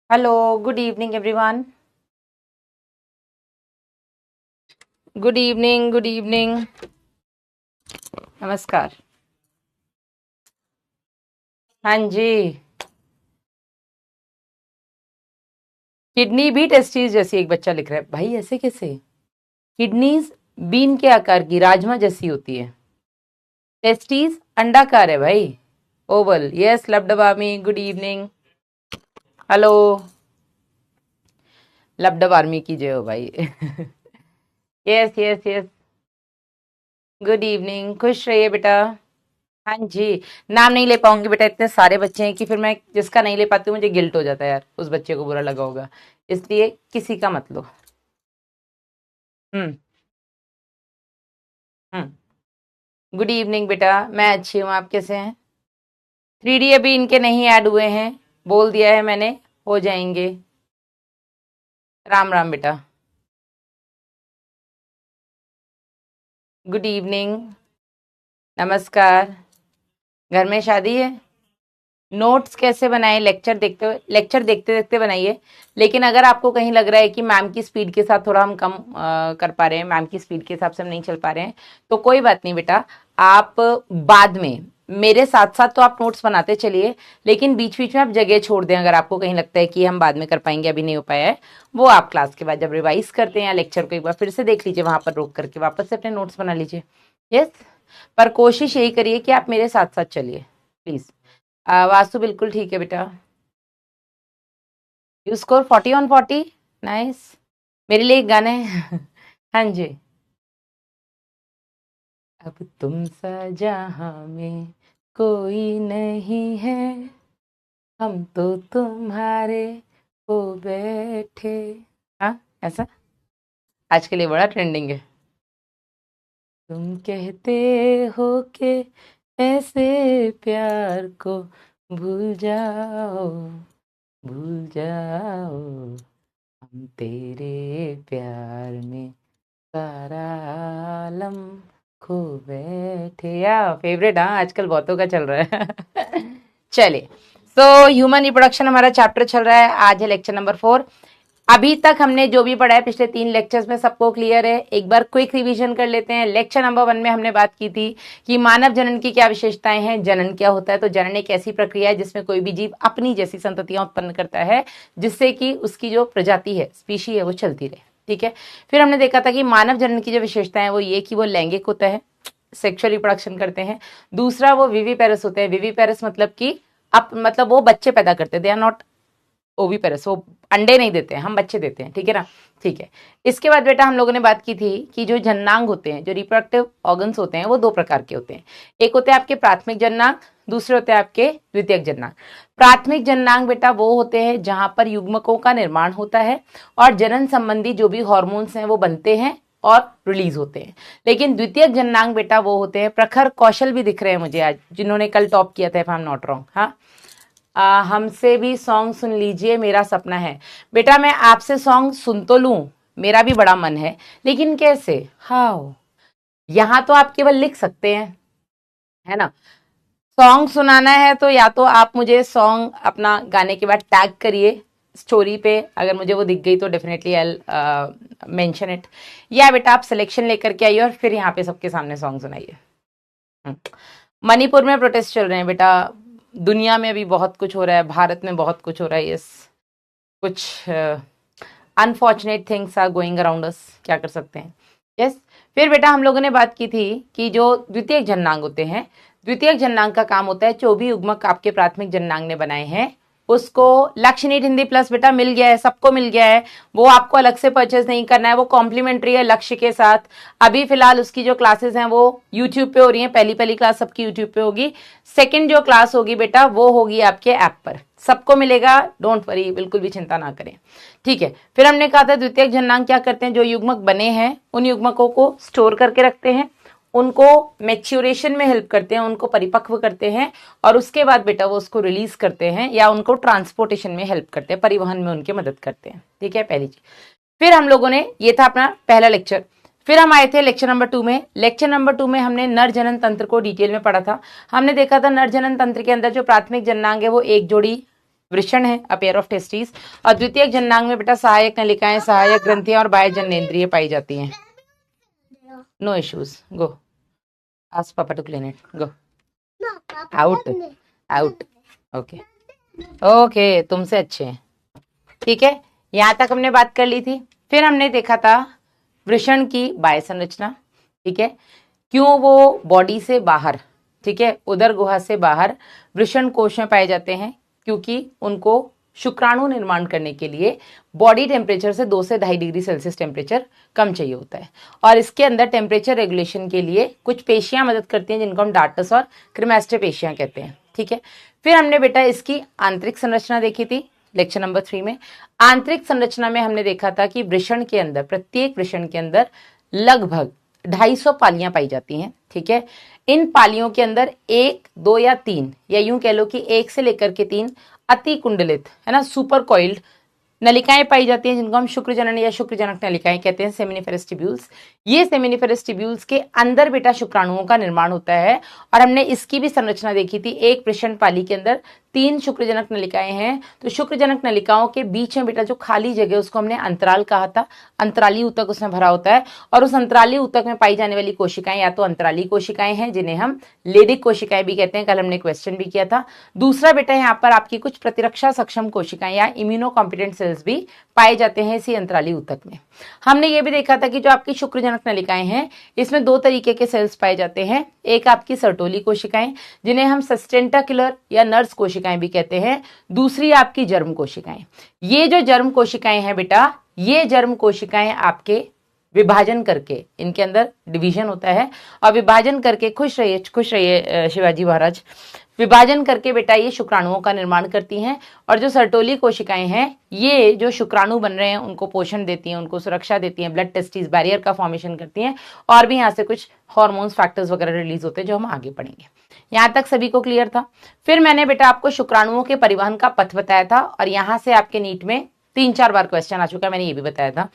Hello, good evening everyone. Good evening, good evening. नमस्कार। हाँ जी। Kidney भी टेस्टीज जैसी, एक बच्चा लिख रहा है। भाई ऐसे कैसे? किडनीज बीन के आकार की, राजमा जैसी होती है। टेस्टीज अंडाकार है भाई, oval. Yes lub dub army, good evening. Hello, lub dub army की जय हो भाई। Yes yes yes, good evening, खुश रहिए बेटा। हाँ जी। नाम नहीं ले पाऊंगी बेटा, इतने सारे बच्चे हैं कि फिर मैं जिसका नहीं ले पाती हूँ मुझे गिल्ट हो जाता है यार, उस बच्चे को बुरा लगा होगा, इसलिए किसी का मत लो। हम्म। हम्म। गुड इवनिंग बेटा, मैं अच्छी हूँ, आप कैसे हैं? 3D अभी इनके नहीं ऐड हुए हैं, बोल दिया है मैंने, हो जाएंगे। राम राम बेटा। Good evening. नमस्कार। घर में शादी है? नोट्स कैसे बनाए? लेक्चर देखते देखते बनाइए। लेकिन अगर आपको कहीं लग रहा है कि मैम की स्पीड के साथ थोड़ा हम कम कर पा रहे हैं, मैम की स्पीड के हिसाब से हम नहीं चल पा रहे हैं, तो कोई बात नहीं बेटा। आप बाद में मेरे साथ साथ तो आप नोट्स बनाते चलिए, लेकिन बीच बीच में आप जगह छोड़ दें। अगर आपको कहीं लगता है कि हम बाद में कर पाएंगे, अभी नहीं हो पाया है, वो आप क्लास के बाद जब रिवाइज करते हैं या लेक्चर को एक बार फिर से देख लीजिए, वहां पर रोक करके वापस से अपने नोट्स बना लीजिए। यस। पर कोशिश यही करिए कि आप मेरे साथ साथ चलिए प्लीज। वास्तु बिल्कुल ठीक है बेटा। You score 40 on 40। नाइस। मेरे लिए एक गाना है। हाँ जी। अब तुम सा जहां में कोई नहीं है, हम तो तुम्हारे हो बैठे। हाँ, ऐसा आज के लिए बड़ा ट्रेंडिंग है। तुम कहते हो कि ऐसे प्यार को भूल जाओ, भूल जाओ, हम तेरे प्यार में सारा आलम खो बैठे। या फेवरेट, हाँ आजकल बहुतों का चल रहा है। चलिए, सो ह्यूमन रिप्रोडक्शन हमारा चैप्टर चल रहा है, आज है लेक्चर नंबर 4। अभी तक हमने जो भी पढ़ा है पिछले 3 लेक्चर्स में सबको क्लियर है? एक बार क्विक रिवीजन कर लेते हैं। लेक्चर नंबर 1 में हमने बात की थी कि मानव जनन की क्या विशेषताएं हैं, जनन क्या होता है। तो जनन एक ऐसी प्रक्रिया है जिसमें कोई भी जीव अपनी जैसी संततियां उत्पन्न करता है, जिससे कि उसकी जो प्रजाति है, स्पीशी है, वो चलती रहे। ठीक है। फिर हमने देखा था कि मानव जनन की जो विशेषताएं वो ये कि वो लैंगिक होता है, सेक्सुअल रिप्रोडक्शन करते हैं। दूसरा वो विविपेरस होते हैं। विविपेरस मतलब कि मतलब वो बच्चे पैदा करते हैं, दे आर नॉट ओवीपेरस, वो अंडे नहीं देते हैं, हम बच्चे देते हैं। ठीक है ना? ठीक है। इसके बाद बेटा हम लोगों ने बात की थी कि जो जननांग होते हैं, जो रिप्रोडक्टिव ऑर्गन्स होते हैं, वो 2 प्रकार के होते हैं। एक होते हैं आपके प्राथमिक जननांग, दूसरे होते हैं आपके द्वितीयक जननांग। प्राथमिक जननांग बेटा वो होते हैं जहां पर युग्मकों का निर्माण होता है और जनन संबंधी जो भी हॉर्मोन्स हैं वो बनते हैं और रिलीज होते हैं। लेकिन द्वितीयक जननांग बेटा वो होते हैं, प्रखर कौशल भी दिख रहे हैं मुझे आज, जिन्होंने कल टॉप किया था, if I am not wrong. हाँ, हमसे भी सॉन्ग सुन लीजिए, मेरा सपना है। बेटा मैं आपसे सॉन्ग सुन तो लूं, मेरा भी बड़ा मन है, लेकिन कैसे? हाउ? यहां तो आप केवल लिख सकते हैं, है ना? सॉन्ग सुनाना है तो या तो आप मुझे सॉन्ग अपना गाने के बाद टैग करिए स्टोरी पे, अगर मुझे वो दिख गई तो डेफिनेटली आई मेंशन इट, या बेटा आप सिलेक्शन लेकर के आइए और फिर यहाँ पे सबके सामने सॉन्ग सुनाइए। मणिपुर में प्रोटेस्ट चल रहे हैं बेटा, दुनिया में अभी बहुत कुछ हो रहा है, भारत में बहुत कुछ हो रहा है। यस, कुछ unfortunate things are going around us, क्या कर सकते हैं। यस। फिर बेटा हम लोगों ने बात की थी कि जो द्वितीयक जननांग होते हैं, द्वितीयक जननांग का काम होता है जो भी युग्मक आपके प्राथमिक जननांग ने बनाए हैं उसको, लक्ष्य नीट हिंदी प्लस बेटा मिल गया है, सबको मिल गया है, वो आपको अलग से परचेज नहीं करना है, वो कॉम्प्लीमेंट्री है लक्ष्य के साथ। अभी फिलहाल उसकी जो क्लासेस हैं वो यूट्यूब पे हो रही हैं, पहली क्लास सबकी यूट्यूब पे होगी। सेकंड जो क्लास होगी बेटा वो होगी आपके ऐप पर, सबको मिलेगा, डोंट वरी, बिल्कुल भी चिंता ना करें। ठीक है। फिर हमने कहा था द्वितीयक जननांग क्या करते हैं, जो युग्मक बने हैं उन युग्मकों को स्टोर करके रखते हैं, उनको मैच्योरेशन में हेल्प करते हैं, उनको परिपक्व करते हैं, और उसके बाद बेटा वो उसको रिलीज करते हैं या उनको ट्रांसपोर्टेशन में हेल्प करते हैं, परिवहन में उनकी मदद करते हैं। ठीक है, पहली चीज। फिर हम लोगों ने, ये था अपना पहला लेक्चर। फिर हम आए थे लेक्चर नंबर 2 में। लेक्चर नंबर 2 में हमने नर जनन तंत्र को डिटेल में पढ़ा था। हमने देखा था नर जनन तंत्र के अंदर जो प्राथमिक जननांग है वो एक जोड़ी वृषण है, अ पेयर ऑफ टेस्टिस, और द्वितीयक जननांग में बेटा सहायक नलिकाएं, सहायक ग्रंथियां और बाह्य जननेंद्रिय पाई जाती हैं। No issues, go ask papa to clean it, go out out. Okay okay, तुमसे अच्छे हैं, ठीक है। यहां तक हमने बात कर ली थी। फिर हमने देखा था वृषण की बाह्य संरचना, ठीक है, क्यों वो बॉडी से बाहर, ठीक है, उदर गुहा से बाहर वृषण कोश में पाए जाते हैं, क्योंकि उनको शुक्राणु निर्माण करने के लिए बॉडी टेम्परेचर से 2 से 2.5 डिग्री सेल्सियस टेम्परेचर कम चाहिए होता है, और इसके अंदर टेम्परेचर रेगुलेशन के लिए कुछ पेशियां मदद करती हैं जिनको हम डार्टस और क्रिमास्टे पेशियां कहते हैं, ठीक है। फिर हमने बेटा इसकी आंतरिक संरचना देखी थी लेक्चर नंबर 3 में। आंतरिक संरचना में हमने देखा था कि वृषण के अंदर, प्रत्येक वृषण के अंदर लगभग 250 पालियां पाई जाती हैं, ठीक है। इन पालियों के अंदर 1, 2 या 3, या यूं कह लो कि 1 से लेकर के 3 अति कुंडलित, है ना, सुपर कॉइल्ड नलिकाएं पाई जाती हैं जिनको हम शुक्रजनन या शुक्रजनक नलिकाएं कहते हैं, सेमिनिफेरस ट्यूब्यूल्स। ये सेमिनिफेरस ट्यूब्यूल्स के अंदर बेटा शुक्राणुओं का निर्माण होता है, और हमने इसकी भी संरचना देखी थी। एक वृषण पाली के अंदर 3 शुक्रजनक नलिकाएं हैं, तो शुक्रजनक नलिकाओं के बीच में बेटा जो खाली जगह उसको हमने अंतराल कहा था, अंतराली ऊतक उसमें भरा होता है, और उस अंतराली ऊतक में पाई जाने वाली कोशिकाएं या तो अंतराली कोशिकाएं हैं जिन्हें हम लेडिक कोशिकाएं भी कहते हैं, कल हमने क्वेश्चन भी किया था। दूसरा बेटा यहाँ पर आपकी कुछ प्रतिरक्षा सक्षम कोशिकाएं या इम्यूनो कॉम्पिटेंट सेल्स भी पाए जाते हैं इसी अंतराली ऊतक में। हमने ये भी देखा था कि जो आपकी शुक्रजनक नलिकाएं हैं इसमें 2 तरीके के सेल्स पाए जाते हैं। एक आपकी सर्टोली कोशिकाएं जिन्हें हम सस्टेंटाक्युलर या नर्स कोशिकाएं भी कहते हैं, दूसरी आपकी जर्म कोशिकाएं। ये जो जर्म कोशिकाएं हैं बेटा, ये जर्म कोशिकाएं आपके विभाजन करके, इनके अंदर डिवीजन होता है, और विभाजन करके, खुश रहिए शिवाजी महाराज, विभाजन करके बेटा ये शुक्राणुओं का निर्माण करती हैं। और जो सर्टोली कोशिकाएं हैं ये जो शुक्राणु बन रहे हैं उनको पोषण देती हैं, उनको सुरक्षा देती हैं, ब्लड टेस्टिस बैरियर का फॉर्मेशन करती हैं, और भी यहाँ से कुछ हॉर्मोन्स फैक्टर्स वगैरह रिलीज होते हैं जो हम आगे पढ़ेंगे। यहाँ तक सभी को क्लियर था। फिर मैंने बेटा आपको शुक्राणुओं के परिवहन का पथ बताया था, और यहाँ से आपके नीट में 3-4 बार क्वेश्चन आ चुका है, मैंने ये भी बताया था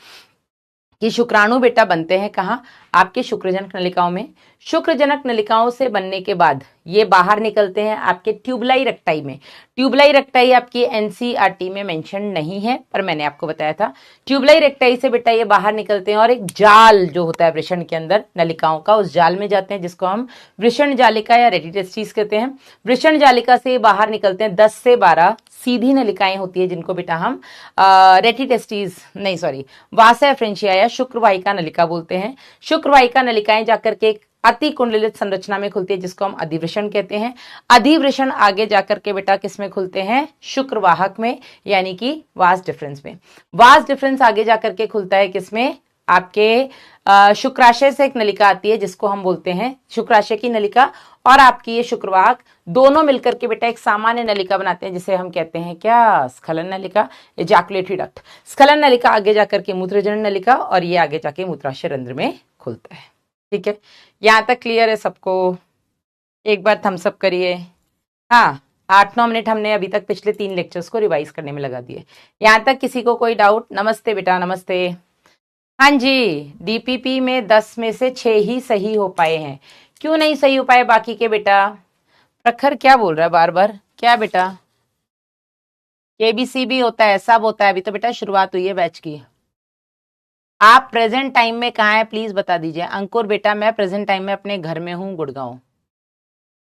कि शुक्राणु बेटा बनते हैं कहाँ, आपके शुक्रजनक नलिकाओं में। शुक्रजनक नलिकाओं से बनने के बाद ये बाहर निकलते हैं आपके ट्यूबलाई रेक्टाई में। ट्यूबलाई रेक्टाई आपकी एनसीईआरटी में मेंशन नहीं है, पर मैंने आपको बताया था। ट्यूबलाई रेक्टाई से बेटा ये बाहर निकलते हैं और एक जाल जो होता है वृषण के अंदर नलिकाओं का, उस जाल में जाते हैं जिसको हम वृषण जालिका या रेटिटेस्टिस कहते हैं। वृषण जालिका से बाहर निकलते हैं 10 से 12 सीधी नलिकाएं होती है जिनको बेटा हम रेटिटेस्टिस नहीं सॉरी वासा फ्रेंचिया या शुक्रवाहिका नलिका बोलते हैं। शुक्रवाहिका नलिकाएं जाकर के एक अति कुंडलित संरचना में खुलती है जिसको हम अधिवृषण कहते हैं। अधिवृषण आगे जाकर के बेटा किस में खुलते हैं, शुक्रवाहक में, यानी कि वास डिफरेंस में। वास डिफरेंस आगे जाकर के खुलता है किसमें, आपके शुक्राशय से एक नलिका आती है जिसको हम बोलते हैं शुक्राशय की नलिका, और आपकी ये शुक्रवाहक दोनों मिलकर के बेटा एक सामान्य नलिका बनाते हैं जिसे हम कहते हैं क्या, स्खलन नलिका, एजैकुलेटरी डक्ट। स्खलन नलिका आगे जाकर के मूत्रजनन नलिका, और ये आगे जाके मूत्राशय रंध्र में खुलता है। ठीक है, यहां तक क्लियर है सबको? एक बार थम्स अप करिए। हाँ, 8-9 मिनट हमने अभी तक पिछले 3 लेक्चर्स को रिवाइज करने में लगा दिए। यहां तक किसी को कोई डाउट? नमस्ते बेटा, नमस्ते। हाँ जी, डीपीपी में 10 में से 6 ही सही हो पाए हैं। क्यों नहीं सही हो पाए बाकी के बेटा? प्रखर क्या बोल रहा है बार बार, क्या बेटा? केबीसी भी होता है, सब होता है, अभी तो बेटा शुरुआत हुई है बैच की। आप प्रेजेंट टाइम में कहाँ है प्लीज बता दीजिए। अंकुर बेटा मैं प्रेजेंट टाइम में अपने घर में हूँ, गुड़गांव।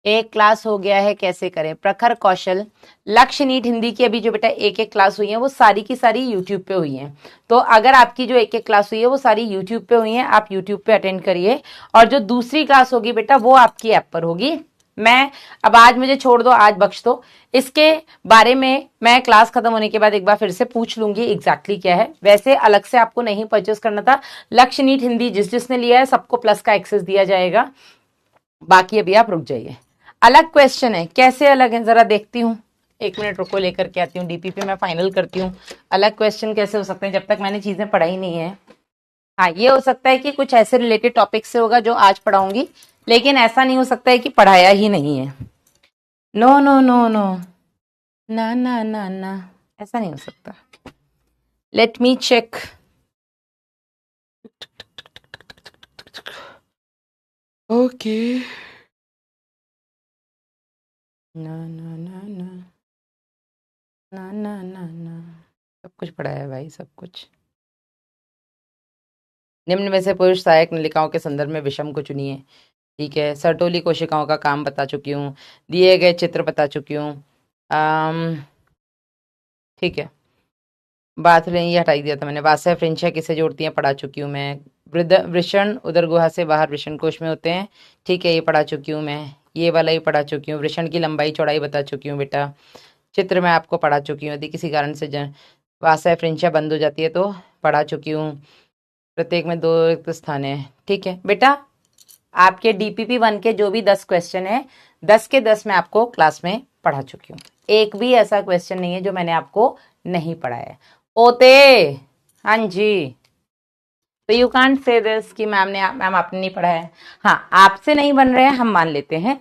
एक क्लास हो गया है, कैसे करें? प्रखर कौशल, लक्ष्य नीट हिंदी की अभी जो बेटा एक क्लास हुई है वो सारी की सारी यूट्यूब पे हुई है। तो अगर आपकी जो एक क्लास हुई है वो सारी यूट्यूब पे हुई है, आप यूट्यूब पे अटेंड करिए, और जो दूसरी क्लास होगी बेटा वो आपकी ऐप पर होगी। मैं अब आज मुझे छोड़ दो, आज बख्श दो, इसके बारे में मैं क्लास खत्म होने के बाद एक बार फिर से पूछ लूंगी एग्जैक्टली क्या है। वैसे अलग से आपको नहीं परचेस करना था, लक्ष्य नीट हिंदी जिसने लिया है सबको प्लस का एक्सेस दिया जाएगा, बाकी अभी आप रुक जाइए। अलग क्वेश्चन है, कैसे अलग है जरा देखती हूँ, 1 मिनट रुको, लेकर के आती हूँ, डीपीपी में फाइनल करती हूँ। अलग क्वेश्चन कैसे हो सकते हैं जब तक मैंने चीजें पढ़ाई नहीं है? हाँ, ये हो सकता है कि कुछ ऐसे रिलेटेड टॉपिक से होगा जो आज पढ़ाऊंगी, लेकिन ऐसा नहीं हो सकता है कि पढ़ाया ही नहीं है। नो नो नो नो, ना ना ना ना, ऐसा नहीं हो सकता। Let me check. ओके। ना ना ना ना ना ना ना ना, सब कुछ पढ़ा है भाई, सब कुछ। निम्न में से पुरुष सहायक नलिकाओं के संदर्भ में विषम को चुनिए। ठीक है, सर्टोली कोशिकाओं का काम बता चुकी हूँ, दिए गए चित्र बता चुकी हूँ। ठीक है, बात ये हटा दिया था मैंने। वासय फ्रिंचिया किसे जोड़ती हैं पढ़ा चुकी हूँ मैं। वृषण उदर गुहा से बाहर वृषण कोश में होते हैं। ठीक है, ये पढ़ा चुकी हूँ मैं। ये वाला ही पढ़ा चुकी हूँ। वृषण की लंबाई चौड़ाई बता चुकी हूँ बेटा। चित्र में आपको पढ़ा चुकी हूँ। यदि किसी कारण से वासय फ्रिंचिया बंद हो जाती है तो पढ़ा चुकी हूँ। प्रत्येक में 2 रिक्त स्थान है। ठीक है बेटा, आपके DPP 1 के जो भी 10 क्वेश्चन है, 10 के 10 मैं आपको क्लास में पढ़ा चुकी हूँ। एक भी ऐसा क्वेश्चन नहीं है जो मैंने आपको नहीं पढ़ाया है। ओते, हाँ जी। तो यू कांट से दिस कि मैम आपने नहीं पढ़ा है। हाँ, आपसे नहीं बन रहे हैं हम मान लेते हैं,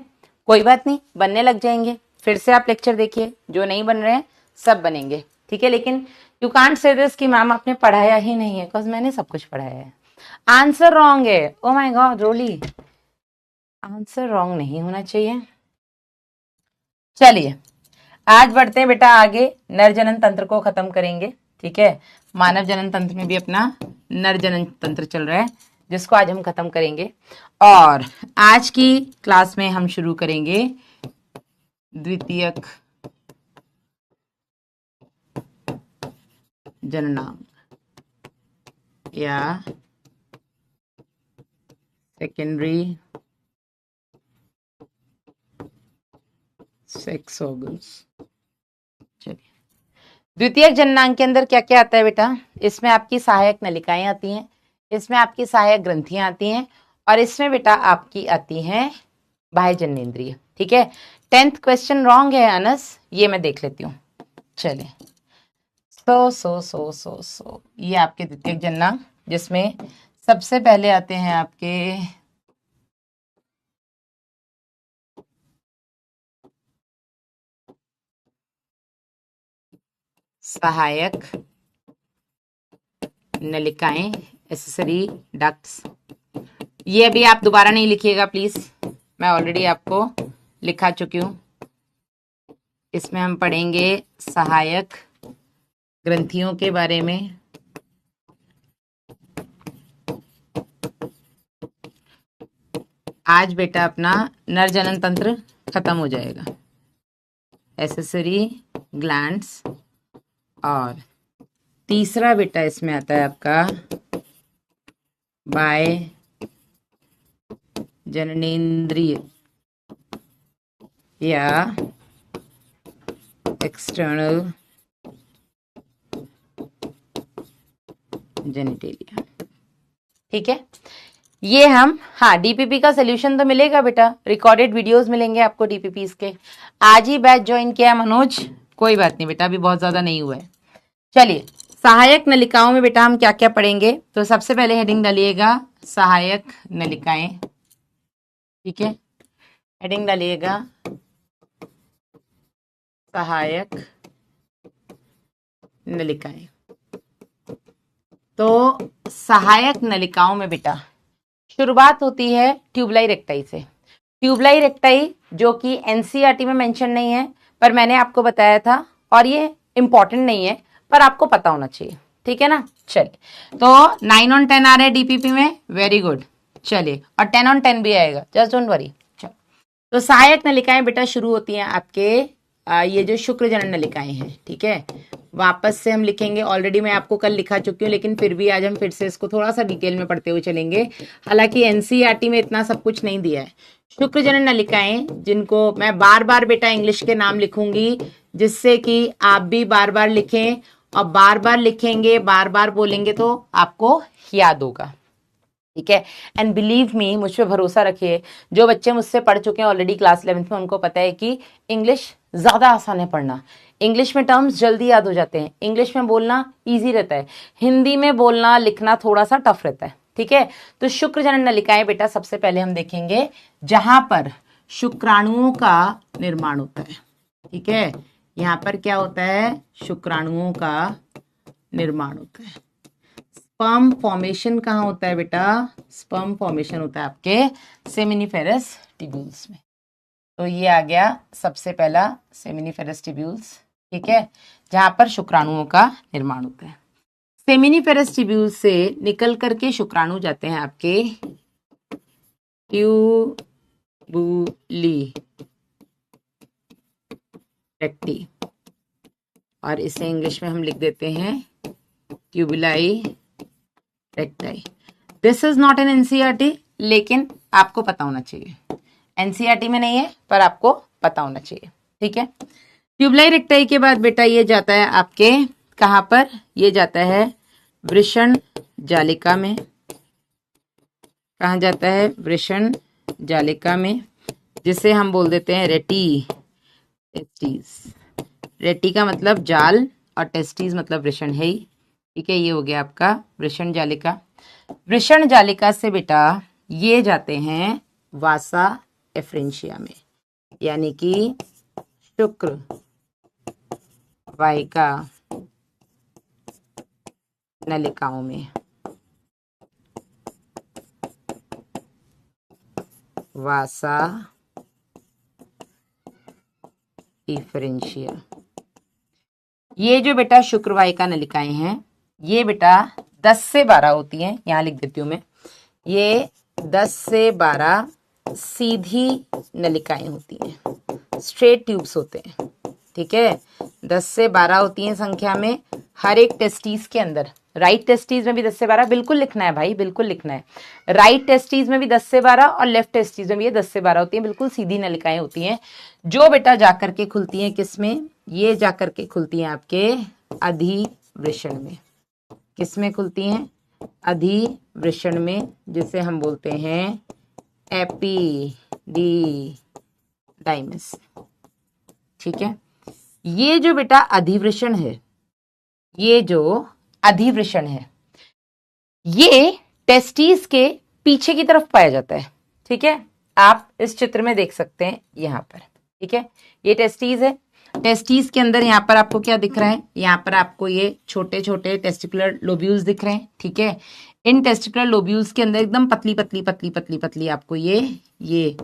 कोई बात नहीं, बनने लग जाएंगे। फिर से आप लेक्चर देखिए, जो नहीं बन रहे हैं सब बनेंगे। ठीक है, लेकिन यू कांट से दिस कि मैम आपने पढ़ाया ही नहीं है, बिकॉज मैंने सब कुछ पढ़ाया है। आंसर रॉन्ग है। Oh my God Roli, answer wrong नहीं होना चाहिए। चलिए आज बढ़ते हैं बेटा आगे, नर जनन तंत्र को खत्म करेंगे। ठीक है, मानव जनन तंत्र में भी अपना नर जनन तंत्र चल रहा है, जिसको आज हम खत्म करेंगे। और आज की क्लास में हम शुरू करेंगे द्वितीयक जननांग या सेकेंडरी सेक्स ऑर्गन्स। चलिए, द्वितीयक जननांग के अंदर क्या क्या आता है बेटा? इसमें आपकी सहायक नलिकाएं आती हैं, इसमें आपकी सहायक ग्रंथियां आती हैं, और इसमें बेटा आपकी आती हैं बाह्य जननेंद्रिय। ठीक है, 10th क्वेश्चन रॉन्ग है अनस, ये मैं देख लेती हूँ। चलिए, सो ये आपके द्वितीयक जननांग, जिसमें सबसे पहले आते हैं आपके सहायक नलिकाएं, एसेसरी डक्ट्स। ये अभी आप दोबारा नहीं लिखिएगा प्लीज, मैं ऑलरेडी आपको लिखा चुकी हूं। इसमें हम पढ़ेंगे सहायक ग्रंथियों के बारे में, आज बेटा अपना नर जनन तंत्र खत्म हो जाएगा, एसेसरी ग्लैंड्स। और तीसरा बेटा इसमें आता है आपका बाह्य जननेंद्रिय या एक्सटर्नल जेनिटेलिया। ठीक है, ये हम, हाँ DPP का सोल्यूशन तो मिलेगा बेटा, रिकॉर्डेड वीडियोस मिलेंगे आपको DPPs के। आज ही बैच ज्वाइन किया मनोज, कोई बात नहीं बेटा, अभी बहुत ज्यादा नहीं हुआ है। चलिए, सहायक नलिकाओं में बेटा हम क्या क्या पढ़ेंगे, तो सबसे पहले हेडिंग डालिएगा सहायक नलिकाएं। ठीक है, हेडिंग डालिएगा सहायक नलिकाएं। तो सहायक नलिकाओं में बेटा शुरुआत होती है ट्यूबलाई रेक्टाई से। ट्यूबलाई रेक्टाई जो कि एनसीईआरटी में मेंशन नहीं है, पर मैंने आपको बताया था, और ये इंपॉर्टेंट नहीं है पर आपको पता होना चाहिए। ठीक है ना, चलिए, तो 9 on 10 आ रहे हैं DPP में, वेरी गुड। चलिए, और 10 on 10 भी आएगा, जस्ट डोंट वरी। चलो, तो सहायक नलिकाएं बेटा शुरू होती हैं आपके ये जो शुक्र जनन नलिकाएं हैं। ठीक है, वापस से हम लिखेंगे, ऑलरेडी मैं आपको कल लिखा चुकी हूँ, लेकिन फिर भी आज हम फिर से इसको थोड़ा सा डिटेल में पढ़ते हुए चलेंगे। हालांकि एनसीईआरटी में इतना सब कुछ नहीं दिया है। शुक्र जनन नलिकाएं, जिनको मैं बार बार बेटा इंग्लिश के नाम लिखूंगी, जिससे कि आप भी बार बार लिखें, और बार बार लिखेंगे, बार बार बोलेंगे तो आपको याद होगा। ठीक है, एंड बिलीव मी, मुझ पे भरोसा रखिए, जो बच्चे मुझसे पढ़ चुके हैं ऑलरेडी क्लास 11th में, उनको पता है कि इंग्लिश ज्यादा आसान है पढ़ना। इंग्लिश में टर्म्स जल्दी याद हो जाते हैं, इंग्लिश में बोलना इजी रहता है, हिंदी में बोलना लिखना थोड़ा सा टफ रहता है। ठीक है, तो शुक्र जनन नलिकाएं बेटा सबसे पहले हम देखेंगे जहां पर शुक्राणुओं का निर्माण होता है। ठीक है, यहां पर क्या होता है, शुक्राणुओं का निर्माण होता है। स्पर्म फॉर्मेशन कहाँ होता है बेटा? स्पर्म फॉर्मेशन होता है आपके सेमिनिफेरस ट्यूब्यूल्स में। तो ये आ गया सबसे पहला सेमिनिफेरस ट्यूब्यूल्स, ठीक है, जहां पर शुक्राणुओं का निर्माण होता है। सेमिनिफेरस ट्यूब्यूल्स से निकल करके शुक्राणु जाते हैं आपके ट्यूबुली रेक्टी, और इसे इंग्लिश में हम लिख देते हैं tubuli recti. This is not an NCERT, लेकिन आपको पता होना चाहिए। एनसीईआरटी में नहीं है पर आपको पता होना चाहिए, ठीक है। ट्यूबुलाई रेक्टाई के बाद बेटा ये जाता है आपके कहां पर? ये जाता है वृषण जालिका में। कहां जाता है? वृषण जालिका में, जिसे हम बोल देते हैं रेटी टेस्टीज। रेटी का मतलब जाल और टेस्टीज मतलब वृषण है ही, ठीक है। ये हो गया आपका वृषण जालिका। वृषण जालिका से बेटा ये जाते हैं वासा एफ्रेंशिया में, यानी कि शुक्र वाहिका नलिकाओं में। वासा डिफरेंशिया। ये जो बेटा शुक्रवाहिका नलिकाएं हैं, ये बेटा 10 से 12 होती हैं, यहां लिख देती हूं मैं। ये 10 से 12 सीधी नलिकाएं होती हैं, स्ट्रेट ट्यूब्स होते हैं, ठीक है। 10 से 12 होती हैं संख्या में हर एक टेस्टिस के अंदर। राइट टेस्टिस में भी 10 से 12 बिल्कुल लिखना है भाई, बिल्कुल लिखना है। राइट टेस्टिस में भी 10 से 12 और लेफ्ट टेस्टिस में भी ये 10 से 12 होती हैं, बिल्कुल सीधी नलिकाएं होती हैं, जो बेटा जाकर के खुलती हैं किसमें? ये जाकर के खुलती हैं आपके अधिवृषण में। किसमें खुलती हैं? अधिवृषण में, जिसे हम बोलते हैं एपिडिडाइमिस, ठीक है। ये जो बेटा अधिवृषण है, ये जो अधिवृषण है, ये टेस्टिस के पीछे की तरफ पाया जाता है, ठीक है। आप इस चित्र में देख सकते हैं यहां पर, ठीक है। ये टेस्टिस है, टेस्टिस के अंदर यहाँ पर आपको क्या दिख रहा है? यहाँ पर आपको ये छोटे छोटे टेस्टिकुलर लोब्यूल्स दिख रहे हैं, ठीक है। इन टेस्टिकुलर लोब्यूल्स के अंदर एकदम पतली पतली पतली पतली पतली आपको ये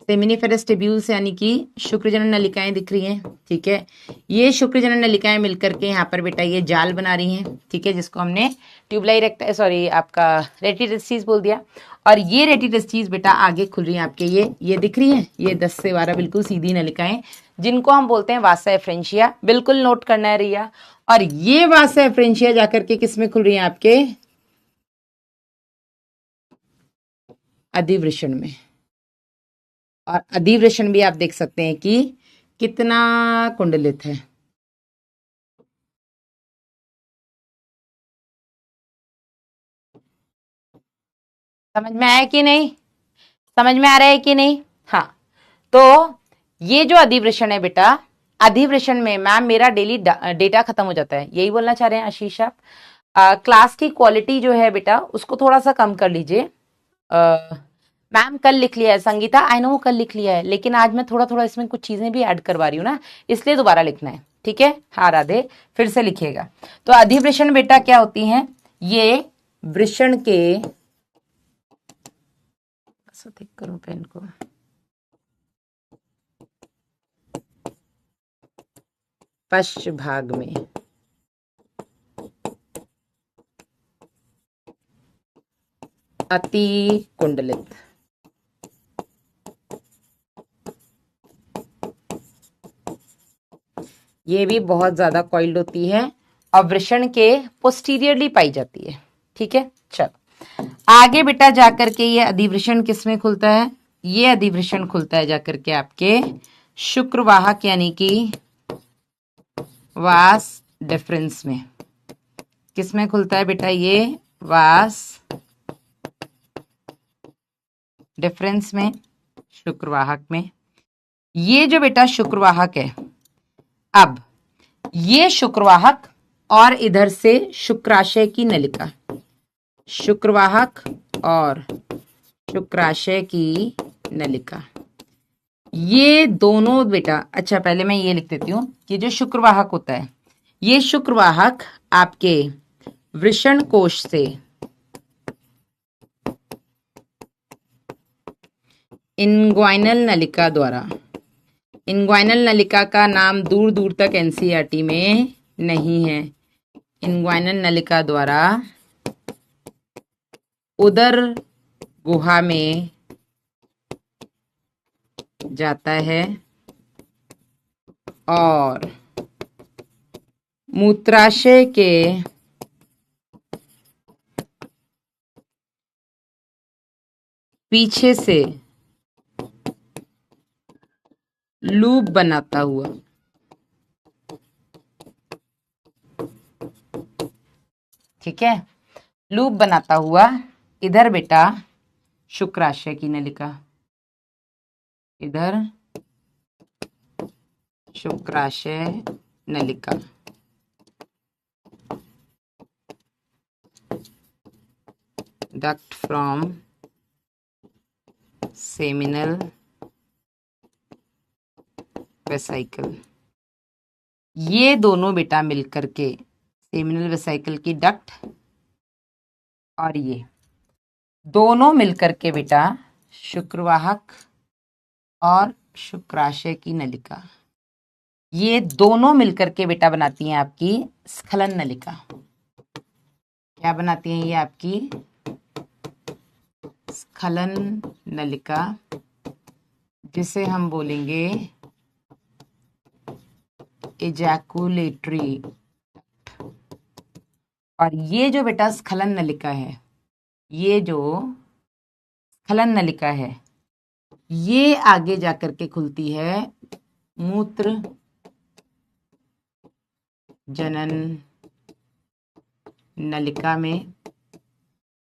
सेमिनिफेरस ट्यूब्यूल्स यानी कि शुक्रजनन नलिकाएं दिख रही हैं, ठीक है। ये शुक्रजनन नलिकाएं मिलकर के यहाँ पर बेटा ये जाल बना रही हैं, ठीक है, जिसको हमने ट्यूबुलाई रेक्टाई सॉरी आपका रेटी टेस्टिस बोल दिया। और ये रेटी टेस्टिस बेटा आगे खुल रही है आपके, ये दिख रही है, ये 10 से 12 बिल्कुल सीधी नलिकाएं, जिनको हम बोलते हैं वासा एफ्रेंशिया। बिल्कुल नोट करना है रिया। और ये वासा एफ्रेंशिया जाकर के किसमें खुल रही है? आपके अधिवृषण में। और अधिवृषण भी आप देख सकते हैं कि कितना कुंडलित है। समझ में आया कि नहीं? समझ में आ रहा है कि नहीं? हाँ, तो ये जो अधिवृषण है बेटा, अधिवृषण में मैम मेरा डेली डेटा खत्म हो जाता है, यही बोलना चाह रहे हैं आशीष आप? क्लास की क्वालिटी जो है बेटा उसको थोड़ा सा कम कर लीजिए। मैम कल लिख लिया है संगीता, आई नो कल लिख लिया है, लेकिन आज मैं थोड़ा थोड़ा इसमें कुछ चीजें भी ऐड करवा रही हूँ ना, इसलिए दोबारा लिखना है, ठीक है। हाँ राधे, फिर से लिखिएगा। तो अधिवृषण बेटा क्या होती हैं? ये वृषण के, ठीक करूं पेन को, पश्च भाग में अति कुंडलित, ये भी बहुत ज्यादा कॉइल्ड होती है और वृषण के पोस्टीरियरली पाई जाती है, ठीक है। चलो आगे बेटा जाकर के ये अधिवृषण किसमें खुलता है? ये अधिवृषण खुलता है जाकर के आपके शुक्रवाहक यानी कि वास डिफरेंस में। किसमें खुलता है बेटा? ये वास डिफरेंस में, शुक्रवाहक में। ये जो बेटा शुक्रवाहक है, अब ये शुक्रवाहक और इधर से शुक्राशय की नलिका, शुक्रवाहक और शुक्राशय की नलिका, ये दोनों बेटा, अच्छा पहले मैं ये लिख देती हूं, ये जो शुक्रवाहक होता है, ये शुक्रवाहक आपके वृषण कोश से इनग्वाइनल नलिका द्वारा, इनग्वाइनल नलिका का नाम दूर दूर तक एनसीईआरटी में नहीं है, इनग्वाइनल नलिका द्वारा उदर गुहा में जाता है और मूत्राशय के पीछे से लूप बनाता हुआ ठीक है, लूप बनाता हुआ इधर बेटा शुक्राशय की नलिका, इधर शुक्राशय नलिका, डक्ट फ्रॉम सेमिनल वेसाइकल, ये दोनों बेटा मिलकर के सेमिनल वेसाइकल की डक्ट और ये दोनों मिलकर के बेटा शुक्रवाहक और शुक्राशय की नलिका, ये दोनों मिलकर के बेटा बनाती हैं आपकी स्खलन नलिका। क्या बनाती हैं ये आपकी स्खलन नलिका, जिसे हम बोलेंगे एजैकुलेटरी। और ये जो बेटा स्खलन नलिका है, ये जो स्खलन नलिका है, ये आगे जाकर के खुलती है मूत्र जनन नलिका में,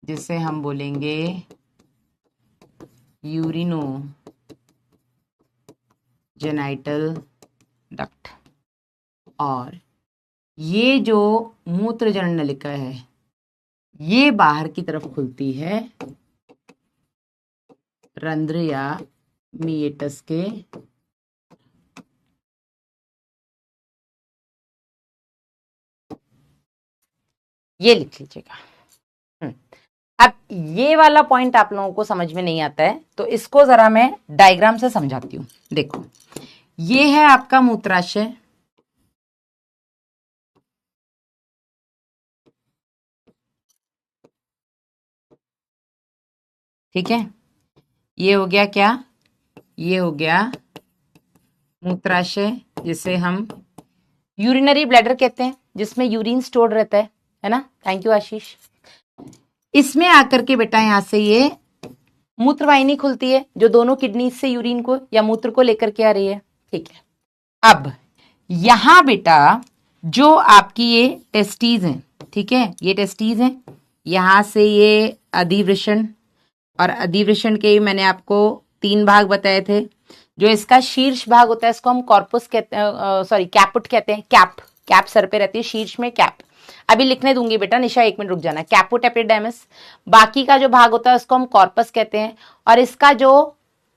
जिसे हम बोलेंगे यूरिनो जेनाइटल डक्ट। और ये जो मूत्र जनन नलिका है, ये बाहर की तरफ खुलती है रंध्र या मीएटस के ये लिख लीजिएगा। अब ये वाला पॉइंट आप लोगों को समझ में नहीं आता है, तो इसको जरा मैं डायग्राम से समझाती हूं। देखो, ये है आपका मूत्राशय, ठीक है, ये हो गया क्या, ये हो गया मूत्राशय, जिसे हम यूरिनरी ब्लैडर कहते हैं, जिसमें यूरिन स्टोर्ड रहता है ना। थैंक यू आशीष। इसमें आकर के बेटा यहां से ये मूत्रवाहिनी खुलती है, जो दोनों किडनी से यूरिन को या मूत्र को लेकर के आ रही है, ठीक है। अब यहां बेटा जो आपकी ये टेस्टीज हैं, ठीक है, ये टेस्टीज हैं, यहां से ये अधिवृषण, और अधिवृषण के मैंने आपको 3 भाग बताए थे। जो इसका शीर्ष भाग होता है, इसको हम कॉर्पस कहते हैं, सॉरी कैपुट कहते हैं। कैप सर पे रहती है, शीर्ष में कैप। अभी लिखने दूंगी बेटा, निशा 1 मिनट रुक जाना। कैपुट एपिडेमिस, बाकी का जो भाग होता है उसको हम कॉर्पस कहते हैं, और इसका जो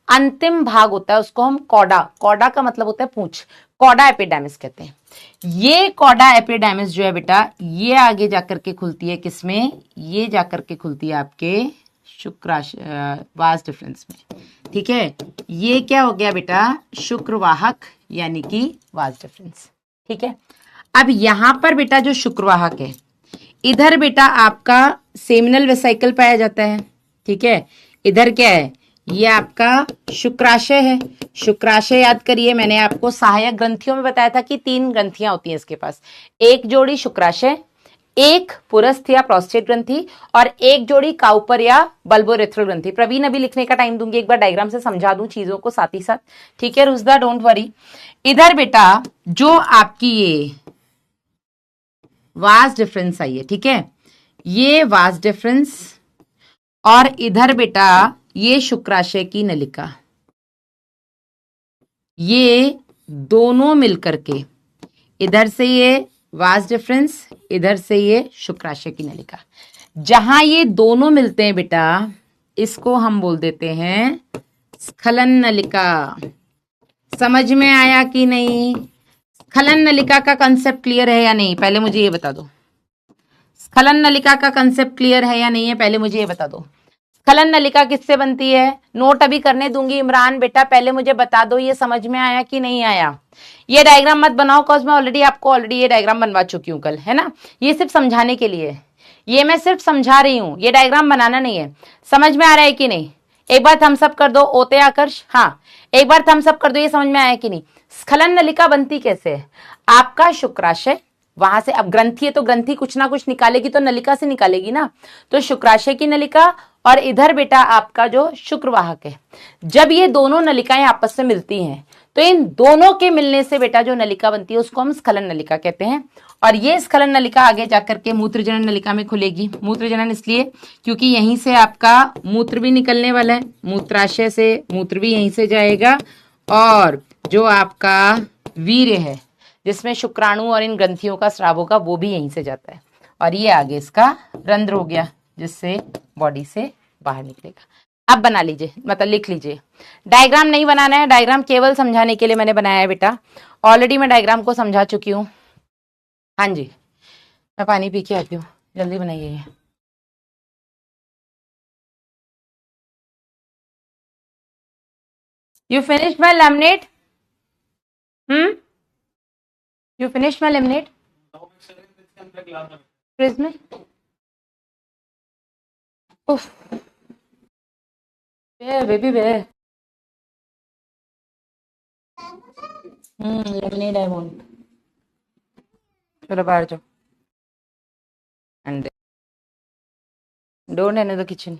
अंतिम भाग होता है उसको हम कॉडा का मतलब होता है पूंछ, कॉडा एपिडेमिस कहते हैं। ये कॉडा एपिडेमिस जो है बेटा, ये आगे जाकर के खुलती है किसमें, ये जाकर के खुलती है आपके शुक्राशय वास डिफरेंस में, ठीक है। ये क्या हो गया बेटा, शुक्रवाहक यानी कि वास डिफरेंस, ठीक है। अब यहां पर बेटा जो शुक्रवाहक है, इधर बेटा आपका सेमिनल वेसाइकल पाया जाता है, ठीक है। इधर क्या है, ये आपका शुक्राशय है। शुक्राशय याद करिए, मैंने आपको सहायक ग्रंथियों में बताया था कि 3 ग्रंथियां होती हैं इसके पास, एक जोड़ी शुक्राशय, एक पुरस्थ या प्रोस्टेट ग्रंथि, और एक जोड़ी काउपर या बल्बोरेथ्रल ग्रंथि। प्रवीण अभी लिखने का टाइम दूंगी, एक बार डायग्राम से समझा दूं चीजों को साथ ही साथ, ठीक है। रुजदा डोंट वरी। इधर बेटा जो आपकी ये वास डिफरेंस आई है, ठीक है, ये वास डिफरेंस, और इधर बेटा ये शुक्राशय की नलिका, ये दोनों मिलकर के, इधर से ये वास डिफरेंस, इधर से ये शुक्राशय की नलिका, जहां ये दोनों मिलते हैं बेटा, इसको हम बोल देते हैं स्खलन नलिका। समझ में आया कि नहीं? स्खलन नलिका का कंसेप्ट क्लियर है या नहीं, पहले मुझे ये बता दो। स्खलन नलिका का कंसेप्ट क्लियर है या नहीं है, पहले मुझे ये बता दो। स्खलन नलिका किससे बनती है? नोट अभी करने दूंगी इमरान बेटा, पहले मुझे बता दो ये समझ में आया कि नहीं आया। ये डायग्राम मत बनाओ, कॉज मैं ऑलरेडी ये डायग्राम बनवा चुकी हूँ कल, है ना। ये सिर्फ समझाने के लिए, ये मैं सिर्फ समझा रही हूँ, ये डायग्राम बनाना नहीं है। समझ में आ रहा है कि नहीं? एक बार थम्स अप कर दो ओते आकर्ष, हाँ एक बार थम्स अप कर दो, ये समझ में आया कि नहीं। स्खलन नलिका बनती कैसे है? आपका शुक्राशय, वहां से अब ग्रंथि है तो ग्रंथि कुछ ना कुछ निकालेगी तो नलिका से निकालेगी ना, तो शुक्राशय की नलिका और इधर बेटा आपका जो शुक्रवाहक है, जब ये दोनों नलिकाएं आपस में मिलती हैं तो इन दोनों के मिलने से बेटा जो नलिका बनती है उसको हम स्खलन नलिका कहते हैं। और ये स्खलन नलिका आगे जाकर के मूत्रजनन नलिका में खुलेगी। मूत्रजनन इसलिए क्योंकि यहीं से आपका मूत्र भी निकलने वाला है, मूत्राशय से मूत्र भी यहीं से जाएगा, और जो आपका वीर्य है जिसमें शुक्राणु और इन ग्रंथियों का स्राव होगा वो भी यहीं से जाता है, और ये आगे इसका रंध्र हो गया जिससे बॉडी से बाहर निकलेगा। अब बना लीजिए, मतलब लिख लीजिए। डायग्राम नहीं बनाना है, डायग्राम केवल समझाने के लिए मैंने बनाया है बेटा, ऑलरेडी मैं डायग्राम को समझा चुकी हूँ। हाँ जी, मैं पानी पी के आती हूँ, जल्दी बनाइए। You finished my laminate? You finished my laminate? Fridge में? उफ, बेबी बे। Lemonade I want. चलो बाहर जाओ and don't enter the kitchen.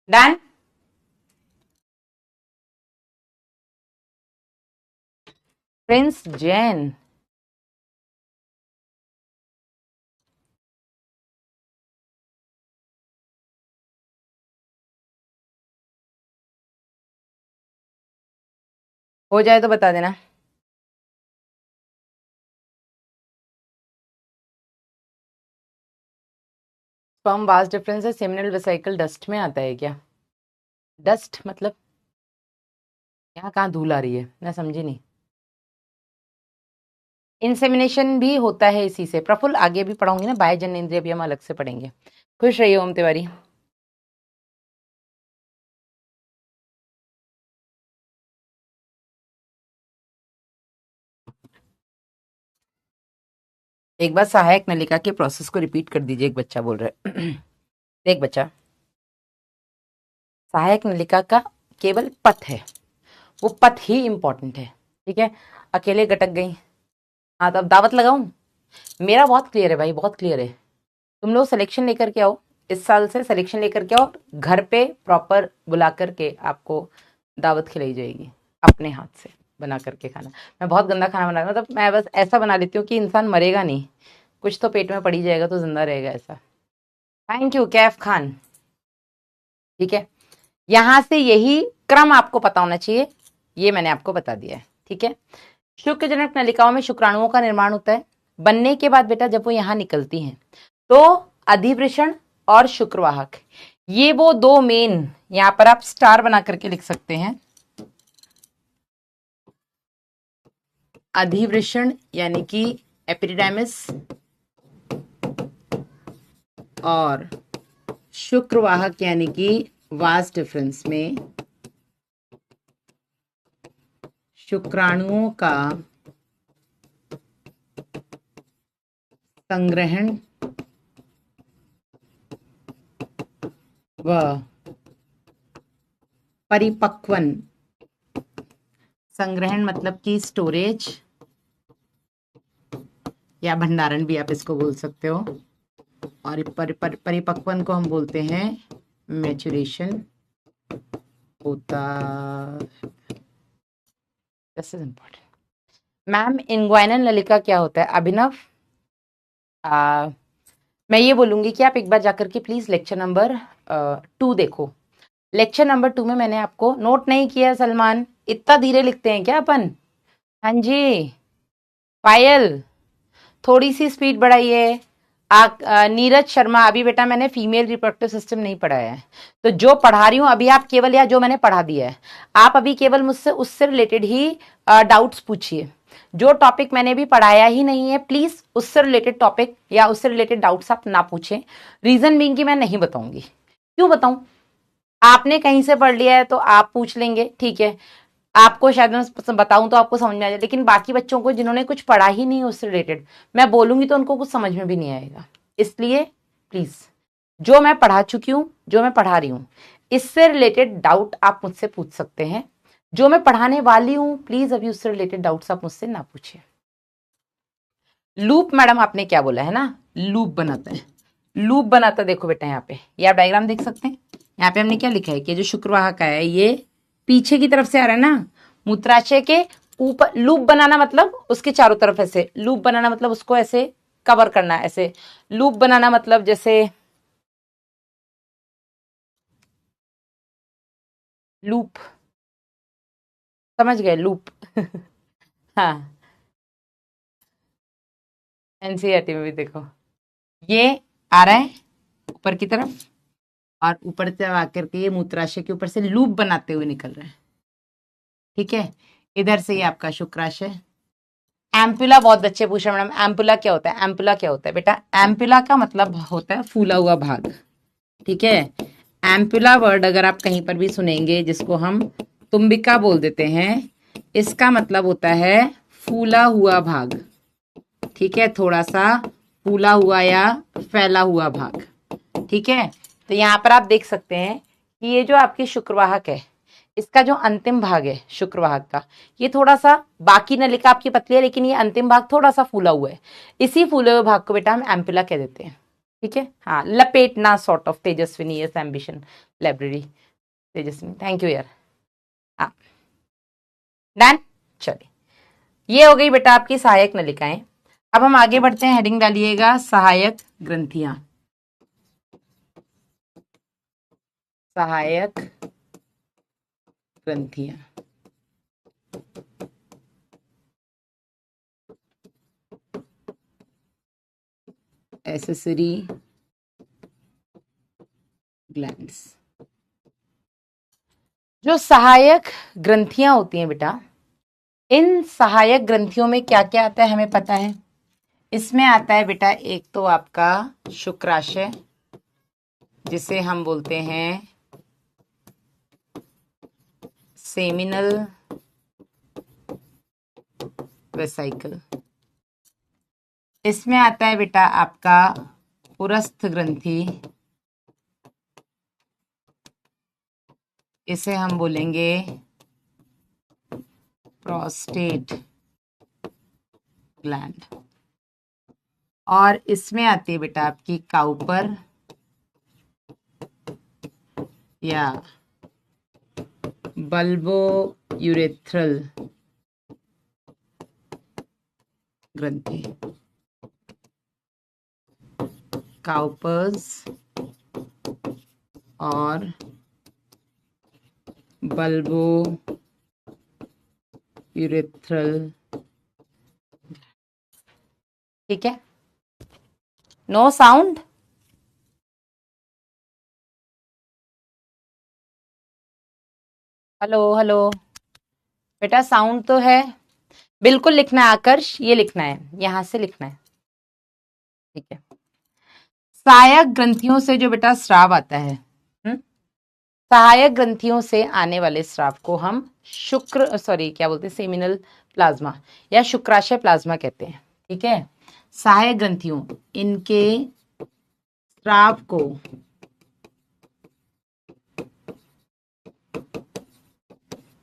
Done. Prince Jain, हो जाए तो बता देना। स्पर्म वास डिफरेंस है, सेमिनल वेसिकल डस्ट में आता है क्या? डस्ट मतलब यहाँ कहाँ धूल आ रही है, मैं समझी नहीं। इंसेमिनेशन भी होता है इसी से। प्रफुल्ल आगे भी पढ़ाऊंगी ना, बाह्य जननेंद्रिय भी हम अलग से पढ़ेंगे। खुश रहिए ओम तिवारी। एक बार सहायक नलिका के प्रोसेस को रिपीट कर दीजिए, एक बच्चा बोल रहा है। देख बच्चा, सहायक नलिका का केवल पथ है, वो पथ ही इंपॉर्टेंट है, ठीक है। अकेले गटक गई, हाँ तो अब दावत लगाऊं? मेरा बहुत क्लियर है भाई, बहुत क्लियर है। तुम लोग सिलेक्शन लेकर के आओ, इस साल से सिलेक्शन लेकर के आओ, घर पे प्रॉपर बुला करके आपको दावत खिलाई जाएगी, अपने हाथ से बना करके खाना। मैं बहुत गंदा खाना बना, मतलब मैं बस ऐसा बना लेती हूँ कि इंसान मरेगा नहीं, कुछ तो पेट में पड़ी जाएगा तो जिंदा रहेगा, ऐसा। थैंक यू कैफ खान, ठीक है। यहां से यही क्रम आपको पता होना चाहिए, ये मैंने आपको बता दिया है, ठीक है। शुक्रजनक नलिकाओं में शुक्राणुओं का निर्माण होता है। बनने के बाद बेटा जब वो यहां निकलती हैं तो अधिवृषण और शुक्रवाहक, ये वो दो मेन, यहां पर आप स्टार बना करके लिख सकते हैं। अधिवृषण यानी कि एपिडिडाइमिस और शुक्रवाहक यानी कि वास डिफरेंस में शुक्राणुओं का संग्रहण व परिपक्वन, संग्रहण मतलब कि स्टोरेज या भंडारण भी आप इसको बोल सकते हो, और परिपक्वन को हम बोलते हैं मैचुरेशन होता। This is important. Ma'am inguinal नलिका क्या होता है? अभिनव, मैं ये बोलूंगी कि आप एक बार जाकर के प्लीज लेक्चर नंबर 2 देखो। लेक्चर नंबर 2 में मैंने आपको नोट नहीं किया है। सलमान, इतना धीरे लिखते हैं क्या अपन? हाँ जी पायल, थोड़ी सी स्पीड बढ़ाइए। नीरज शर्मा, अभी बेटा मैंने फीमेल रिप्रोडक्टिव सिस्टम नहीं पढ़ाया है, तो जो पढ़ा रही हूँ अभी आप केवल, या जो मैंने पढ़ा दिया है आप अभी केवल मुझसे उससे रिलेटेड ही डाउट्स पूछिए। जो टॉपिक मैंने भी पढ़ाया ही नहीं है, प्लीज उससे रिलेटेड टॉपिक या उससे रिलेटेड डाउट्स आप ना पूछें। रीजन बीइंग कि मैं नहीं बताऊंगी। क्यों बताऊं? आपने कहीं से पढ़ लिया है तो आप पूछ लेंगे, ठीक है, आपको शायद मैं बताऊं तो आपको समझ में आ जाए, लेकिन बाकी बच्चों को जिन्होंने कुछ पढ़ा ही नहीं उससे रिलेटेड मैं बोलूंगी तो उनको कुछ समझ में भी नहीं आएगा। इसलिए प्लीज जो मैं पढ़ा चुकी हूं, जो मैं पढ़ा रही हूं, इससे रिलेटेड डाउट आप मुझसे पूछ सकते हैं। जो मैं पढ़ाने वाली हूं प्लीज अभी उससे रिलेटेड डाउट्स आप मुझसे ना पूछिए। लूप मैडम आपने क्या बोला है ना, लूप बनाता है, लूप बनाता है। देखो बेटा यहाँ पे ये आप डायग्राम देख सकते हैं। यहाँ पे हमने क्या लिखा है कि जो शुक्रवाह का है ये पीछे की तरफ से आ रहा है ना, मूत्राशय के ऊपर। लूप बनाना मतलब उसके चारों तरफ ऐसे, लूप बनाना मतलब उसको ऐसे कवर करना, ऐसे लूप बनाना मतलब जैसे लूप, समझ गए लूप। हाँ, एनसीईआरटी में भी देखो ये आ रहा है ऊपर की तरफ, और ऊपर से आकर के ये मूत्राशय के ऊपर से लूप बनाते हुए निकल रहा है। ठीक है, इधर से ये आपका शुक्राशय। एम्पुला बहुत बच्चे पूछ रहे हैं मैडम एम्पुला क्या होता है, एम्पुला क्या होता है बेटा? एम्पुला का मतलब होता है फूला हुआ भाग। ठीक है, एम्पुला वर्ड अगर आप कहीं पर भी सुनेंगे जिसको हम तुम्बिका बोल देते हैं, इसका मतलब होता है फूला हुआ भाग। ठीक है, थोड़ा सा फूला हुआ या फैला हुआ भाग। ठीक है, तो यहाँ पर आप देख सकते हैं कि ये जो आपकी शुक्रवाहक है, इसका जो अंतिम भाग है शुक्रवाहक का, ये थोड़ा सा, बाकी नलिका आपकी पतली है लेकिन ये अंतिम भाग थोड़ा सा फूला हुआ है। इसी फूले हुए भाग को बेटा हम एम्पुला कह देते हैं। ठीक है, हाँ, लपेटना sort of. Tejaswini, yes, ambition library, Tejaswini, thank you यार। हाँ, डन। चलिए, ये हो गई बेटा आपकी सहायक नलिकाएं। अब हम आगे बढ़ते हैं, हेडिंग डालिएगा सहायक ग्रंथियां। सहायक ग्रंथियां, एसेसरी ग्लैंड्स। जो सहायक ग्रंथियां होती हैं बेटा, इन सहायक ग्रंथियों में क्या क्या आता है हमें पता है। इसमें आता है बेटा एक तो आपका शुक्राशय, जिसे हम बोलते हैं सेमिनल वेसाइकल। इसमें आता है बेटा आपका पुरस्थ ग्रंथि, इसे हम बोलेंगे प्रोस्टेट ग्लैंड। और इसमें आती है बेटा आपकी काउपर या बल्बो यूरेथ्रल ग्रंथि। काउपर्स और बल्बो यूरेथ्रल। ठीक है, नो साउंड। हेलो हेलो बेटा, साउंड तो है। बिल्कुल लिखना है आकर्ष, ये लिखना है, यहां से लिखना है। ठीक है, सहायक ग्रंथियों से जो बेटा स्राव आता है, सहायक ग्रंथियों से आने वाले स्राव को हम शुक्र सॉरी क्या बोलते हैं, सेमिनल प्लाज्मा या शुक्राशय प्लाज्मा कहते हैं। ठीक है, सहायक ग्रंथियों, इनके स्राव को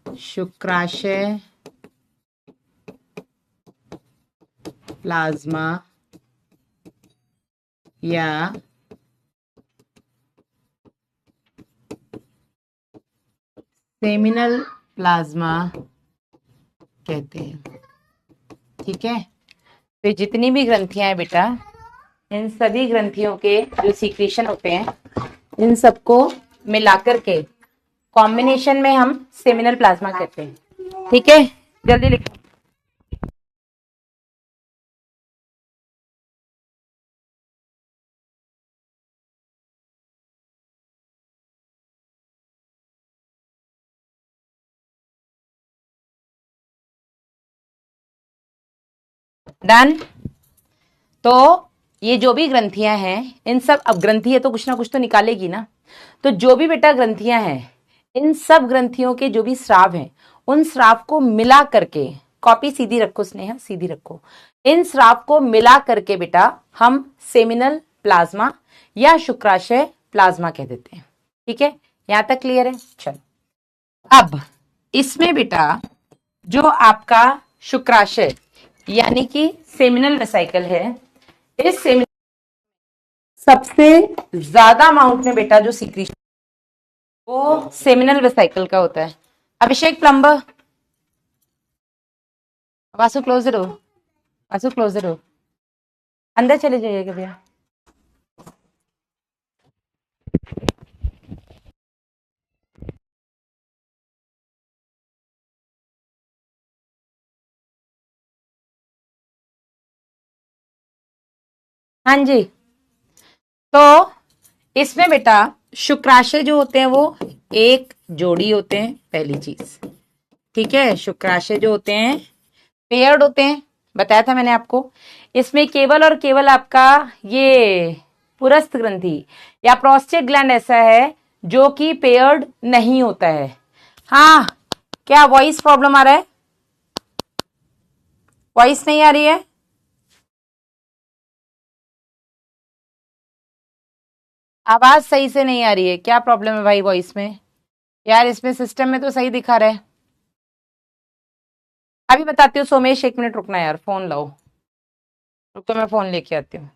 शुक्राशय प्लाज्मा या सेमिनल प्लाज्मा कहते हैं। ठीक है, तो जितनी भी ग्रंथियां हैं बेटा, इन सभी ग्रंथियों के जो सीक्रेशन होते हैं, इन सबको मिलाकर के कॉम्बिनेशन में हम सेमिनल प्लाज्मा कहते हैं। ठीक है, जल्दी लिखो। डन। तो ये जो भी ग्रंथियां हैं इन सब, अब ग्रंथि है तो कुछ ना कुछ तो निकालेगी ना, तो जो भी बेटा ग्रंथियां हैं इन सब ग्रंथियों के जो भी स्राव हैं उन स्राव को मिला करके, कॉपी सीधी रखो स्नेहा, सीधी रखो, इन स्राव को मिला करके बेटा हम सेमिनल प्लाज्मा या शुक्राशय प्लाज्मा कह देते हैं। ठीक है, यहां तक क्लियर है? चलो अब इसमें बेटा जो आपका शुक्राशय यानी कि सेमिनल वेसिकल है, इस सेमिनल सबसे ज्यादा अमाउंट में बेटा जो सीक्रेशन वो सेमिनल वेसिकल का होता है। Abhishek plumber, Vasu close the door, Vasu close the door, अंदर चले जाइएगा भैया। हाँ जी, तो इसमें बेटा शुक्राशय जो होते हैं वो एक जोड़ी होते हैं, पहली चीज। ठीक है, शुक्राशय जो होते हैं पेयर्ड होते हैं, बताया था मैंने आपको। इसमें केवल और केवल आपका ये पुरस्थ ग्रंथि या प्रोस्टेट ग्लैंड ऐसा है जो कि पेयर्ड नहीं होता है। हाँ, क्या वॉइस प्रॉब्लम आ रहा है? वॉइस नहीं आ रही है? आवाज सही से नहीं आ रही है, क्या प्रॉब्लम है भाई वॉइस में? यार इसमें सिस्टम में तो सही दिखा रहा है। अभी बताती हूँ सोमेश, एक मिनट रुकना यार, फोन लाओ, रुक तो मैं फोन लेके आती हूँ।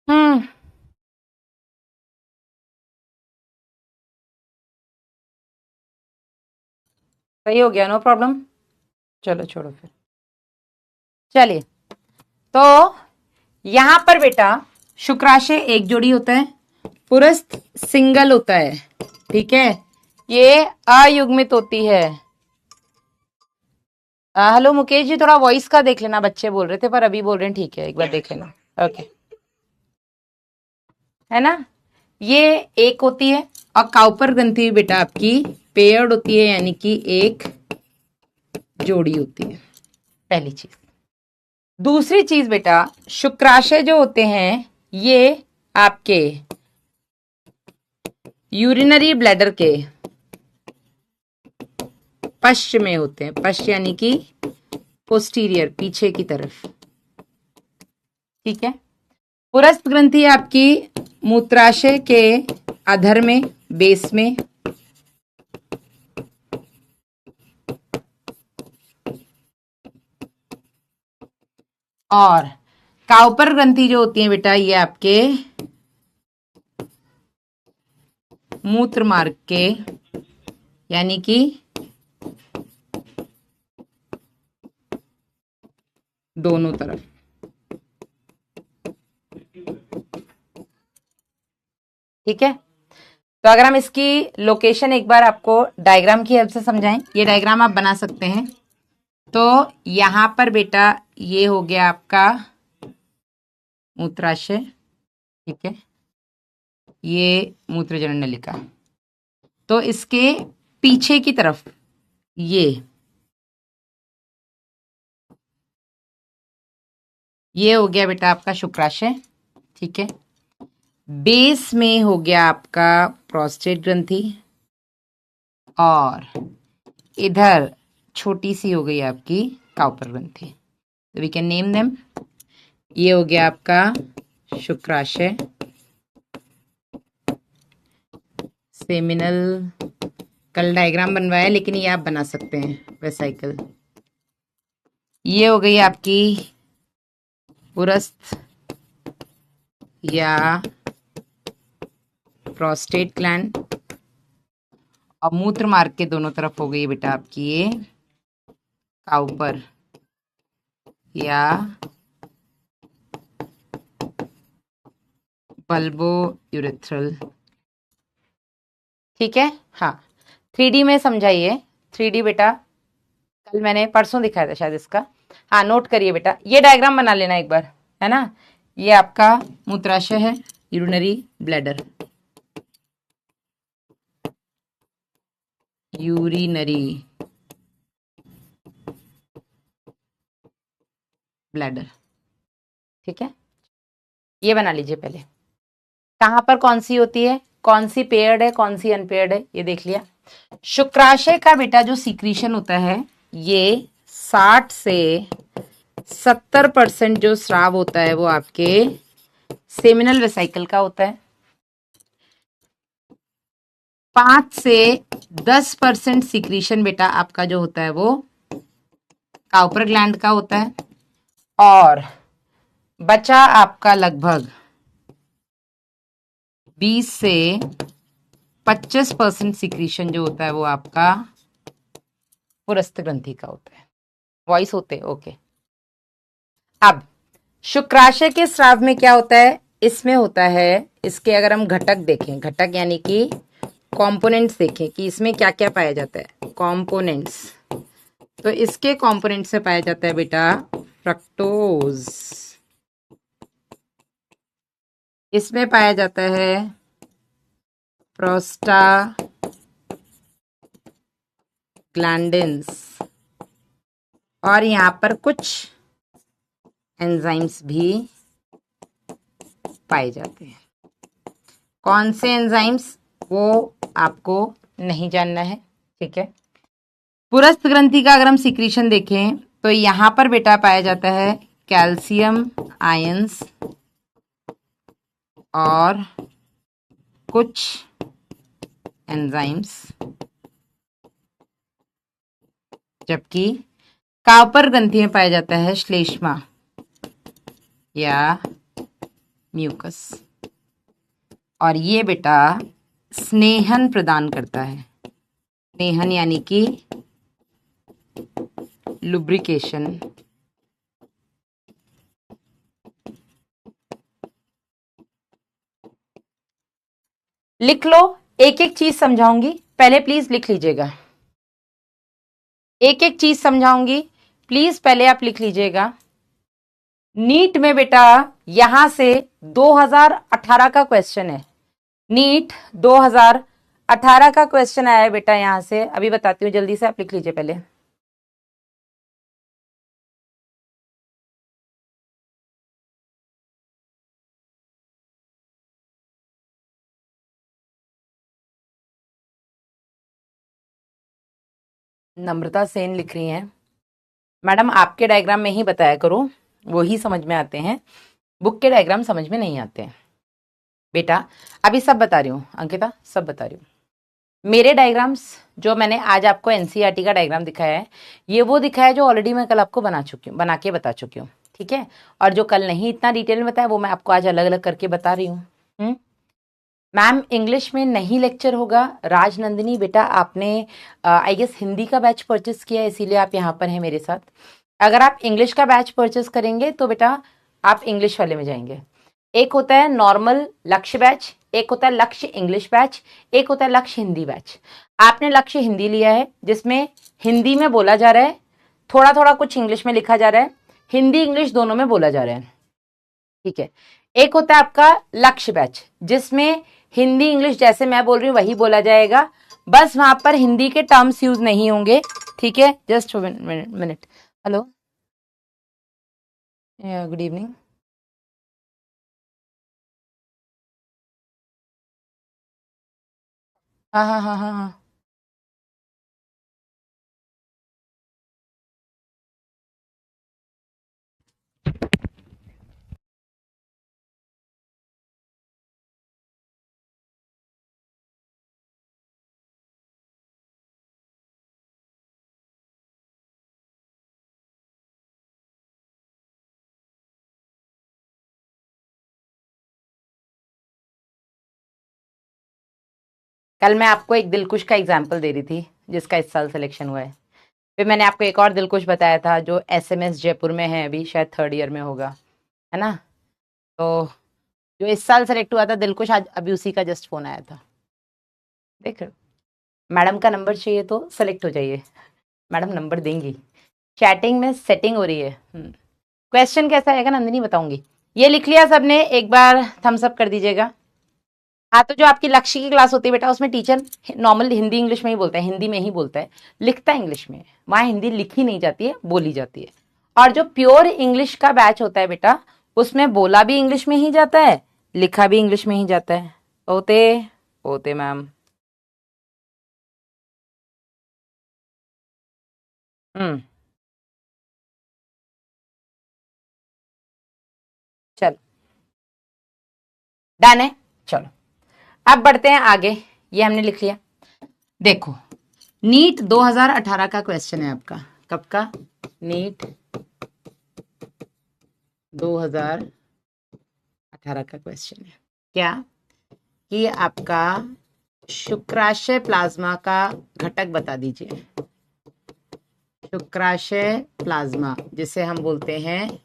हम्म, सही हो गया, नो प्रॉब्लम। चलो छोड़ो फिर, चलिए। तो यहां पर बेटा शुक्राशय एक जोड़ी होता है, पुरस्थ सिंगल होता है। ठीक है, ये अयुग्मित होती है। हेलो मुकेश जी, थोड़ा वॉइस का देख लेना, बच्चे बोल रहे थे पर अभी बोल रहे हैं, ठीक है एक बार देख लेना। ओके, है ना? ये एक होती है, और काउपर ग्रंथि बेटा आपकी पेयर्ड होती है, यानी कि एक जोड़ी होती है, पहली चीज। दूसरी चीज बेटा, शुक्राशय जो होते हैं ये आपके यूरिनरी ब्लैडर के पश्च में होते हैं, पश्च यानी कि पोस्टीरियर, पीछे की तरफ। ठीक है, पुरस्थ ग्रंथि आपकी मूत्राशय के अधर में, बेस में, और काउपर ग्रंथि जो होती है बेटा ये आपके मूत्र मार्ग के, यानी कि दोनों तरफ। ठीक है, तो अगर हम इसकी लोकेशन एक बार आपको डायग्राम की हेल्प से समझाएं, ये डायग्राम आप बना सकते हैं। तो यहां पर बेटा ये हो गया आपका मूत्राशय, ठीक है, ये मूत्रजनन नलिका। तो इसके पीछे की तरफ ये हो गया बेटा आपका शुक्राशय। ठीक है, बेस में हो गया आपका प्रोस्टेट ग्रंथि, और इधर छोटी सी हो गई आपकी काउपर ग्रंथि। तो वी कैन नेम देम। ये हो गया आपका शुक्राशय, सेमिनल, कल डायग्राम बनवाया लेकिन ये आप बना सकते हैं वेसाइकल। ये हो गई आपकी पुरस्थ या प्रोस्टेट ग्लैंड, और मूत्र मार्ग के दोनों तरफ हो गई बेटा आपकी ये काउपर या बल्बो यूरेथ्रल। ठीक है, हाँ 3D में समझाइए, 3D बेटा कल मैंने परसों दिखाया था शायद इसका। हाँ, नोट करिए बेटा, ये डायग्राम बना लेना एक बार, है ना। ये आपका मूत्राशय है, यूरिनरी ब्लैडर, यूरिनरी ब्लैडर, ठीक है। ये बना लीजिए पहले। कहां पर कौन सी होती है, कौन सी पेयर्ड है, कौन सी अनपेयर्ड है, ये देख लिया। शुक्राशय का बेटा जो सीक्रीशन होता है, ये 60 से 70% जो स्राव होता है वो आपके सेमिनल वेसाइकल का होता है। 5 से 10% सीक्रीशन बेटा आपका जो होता है वो काउपर ग्लैंड का होता है। और बचा आपका लगभग 20 से 25% सीक्रीशन जो होता है वो आपका पुरस्थ ग्रंथि का होता है। वॉइस होते, ओके। अब शुक्राशय के स्राव में क्या होता है, इसमें होता है, इसके अगर हम घटक देखें, घटक यानी कि कंपोनेंट्स देखें कि इसमें क्या क्या पाया जाता है, कंपोनेंट्स। तो इसके कंपोनेंट से पाया जाता है बेटा फ्रक्टोज, इसमें पाया जाता है प्रोस्टाग्लैंडिन्स, और यहां पर कुछ एंजाइम्स भी पाए जाते हैं। कौन से एंजाइम्स, वो आपको नहीं जानना है, ठीक है। पुरस्थ ग्रंथि का अगर हम सिक्रीशन देखें तो यहां पर बेटा पाया जाता है कैल्शियम आयंस और कुछ एंजाइम्स, जबकि कापर ग्रंथि में पाया जाता है श्लेष्मा या म्यूकस। और ये बेटा स्नेहन प्रदान करता है, स्नेहन यानी कि लुब्रिकेशन। लिख लो, एक एक चीज समझाऊंगी, पहले प्लीज लिख लीजिएगा। एक एक चीज समझाऊंगी, प्लीज पहले आप लिख लीजिएगा। नीट में बेटा यहां से 2018 का क्वेश्चन है, नीट 2018 का क्वेश्चन आया है बेटा यहां से, अभी बताती हूँ, जल्दी से आप लिख लीजिए पहले। नम्रता सेन लिख रही हैं, मैडम आपके डायग्राम में ही बताया करो, वो ही समझ में आते हैं, बुक के डायग्राम समझ में नहीं आते हैं बेटा। अभी सब बता रही हूँ अंकिता, सब बता रही हूँ। मेरे डायग्राम्स जो मैंने आज आपको एनसीईआरटी का डायग्राम दिखाया है, ये वो दिखाया है जो ऑलरेडी मैं कल आपको बना के बता चुकी हूँ, ठीक है। और जो कल नहीं इतना डिटेल में बताया वो मैं आपको आज अलग अलग करके बता रही हूँ। मैम इंग्लिश में नहीं लेक्चर होगा, राजनंदिनी बेटा आपने आई गेस हिंदी का बैच परचेस किया है, इसीलिए आप यहाँ पर हैं मेरे साथ। अगर आप इंग्लिश का बैच परचेस करेंगे तो बेटा आप इंग्लिश वाले में जाएंगे। एक होता है नॉर्मल लक्ष्य बैच, एक होता है लक्ष्य इंग्लिश बैच, एक होता है लक्ष्य हिंदी बैच। आपने लक्ष्य हिंदी लिया है जिसमें हिंदी में बोला जा रहा है, थोड़ा थोड़ा कुछ इंग्लिश में लिखा जा रहा है, हिंदी इंग्लिश दोनों में बोला जा रहा है, ठीक है। एक होता है आपका लक्ष्य बैच जिसमें हिंदी इंग्लिश जैसे मैं बोल रही हूँ वही बोला जाएगा, बस वहां पर हिंदी के टर्म्स यूज नहीं होंगे, ठीक है। Just minute, hello, good evening. हाँ हाँ हाँ हाँ हाँ, कल मैं आपको एक दिलकुश का एग्जाम्पल दे रही थी जिसका इस साल सिलेक्शन हुआ है, फिर मैंने आपको एक और दिलकुश बताया था जो एसएमएस जयपुर में है, अभी शायद थर्ड ईयर में होगा, है ना। तो जो इस साल सेलेक्ट हुआ था दिलकुश, आज अभी उसी का जस्ट फोन आया था, देख रहे हो। मैडम का नंबर चाहिए तो सेलेक्ट हो जाइए। मैडम नंबर देंगी। चैटिंग में सेटिंग हो रही है। क्वेश्चन कैसा आएगा नंदिनी बताऊंगी। ये लिख लिया सबने, एक बार थम्स अप कर दीजिएगा। हाँ, तो जो आपकी लक्ष्य की क्लास होती है बेटा, उसमें टीचर नॉर्मल हिंदी इंग्लिश में ही बोलता है, हिंदी में ही बोलता है, लिखता है इंग्लिश में। वहां हिंदी लिखी नहीं जाती है, बोली जाती है। और जो प्योर इंग्लिश का बैच होता है बेटा, उसमें बोला भी इंग्लिश में ही जाता है, लिखा भी इंग्लिश में ही जाता है। ओते ओते मैम। हम्म। चलो डन है। चलो अब बढ़ते हैं आगे। ये हमने लिख लिया। देखो, नीट 2018 का क्वेश्चन है आपका। कब का? नीट 2018 का क्वेश्चन है। क्या कि आपका शुक्राशय प्लाज्मा का घटक बता दीजिए। शुक्राशय प्लाज्मा, जिसे हम बोलते हैं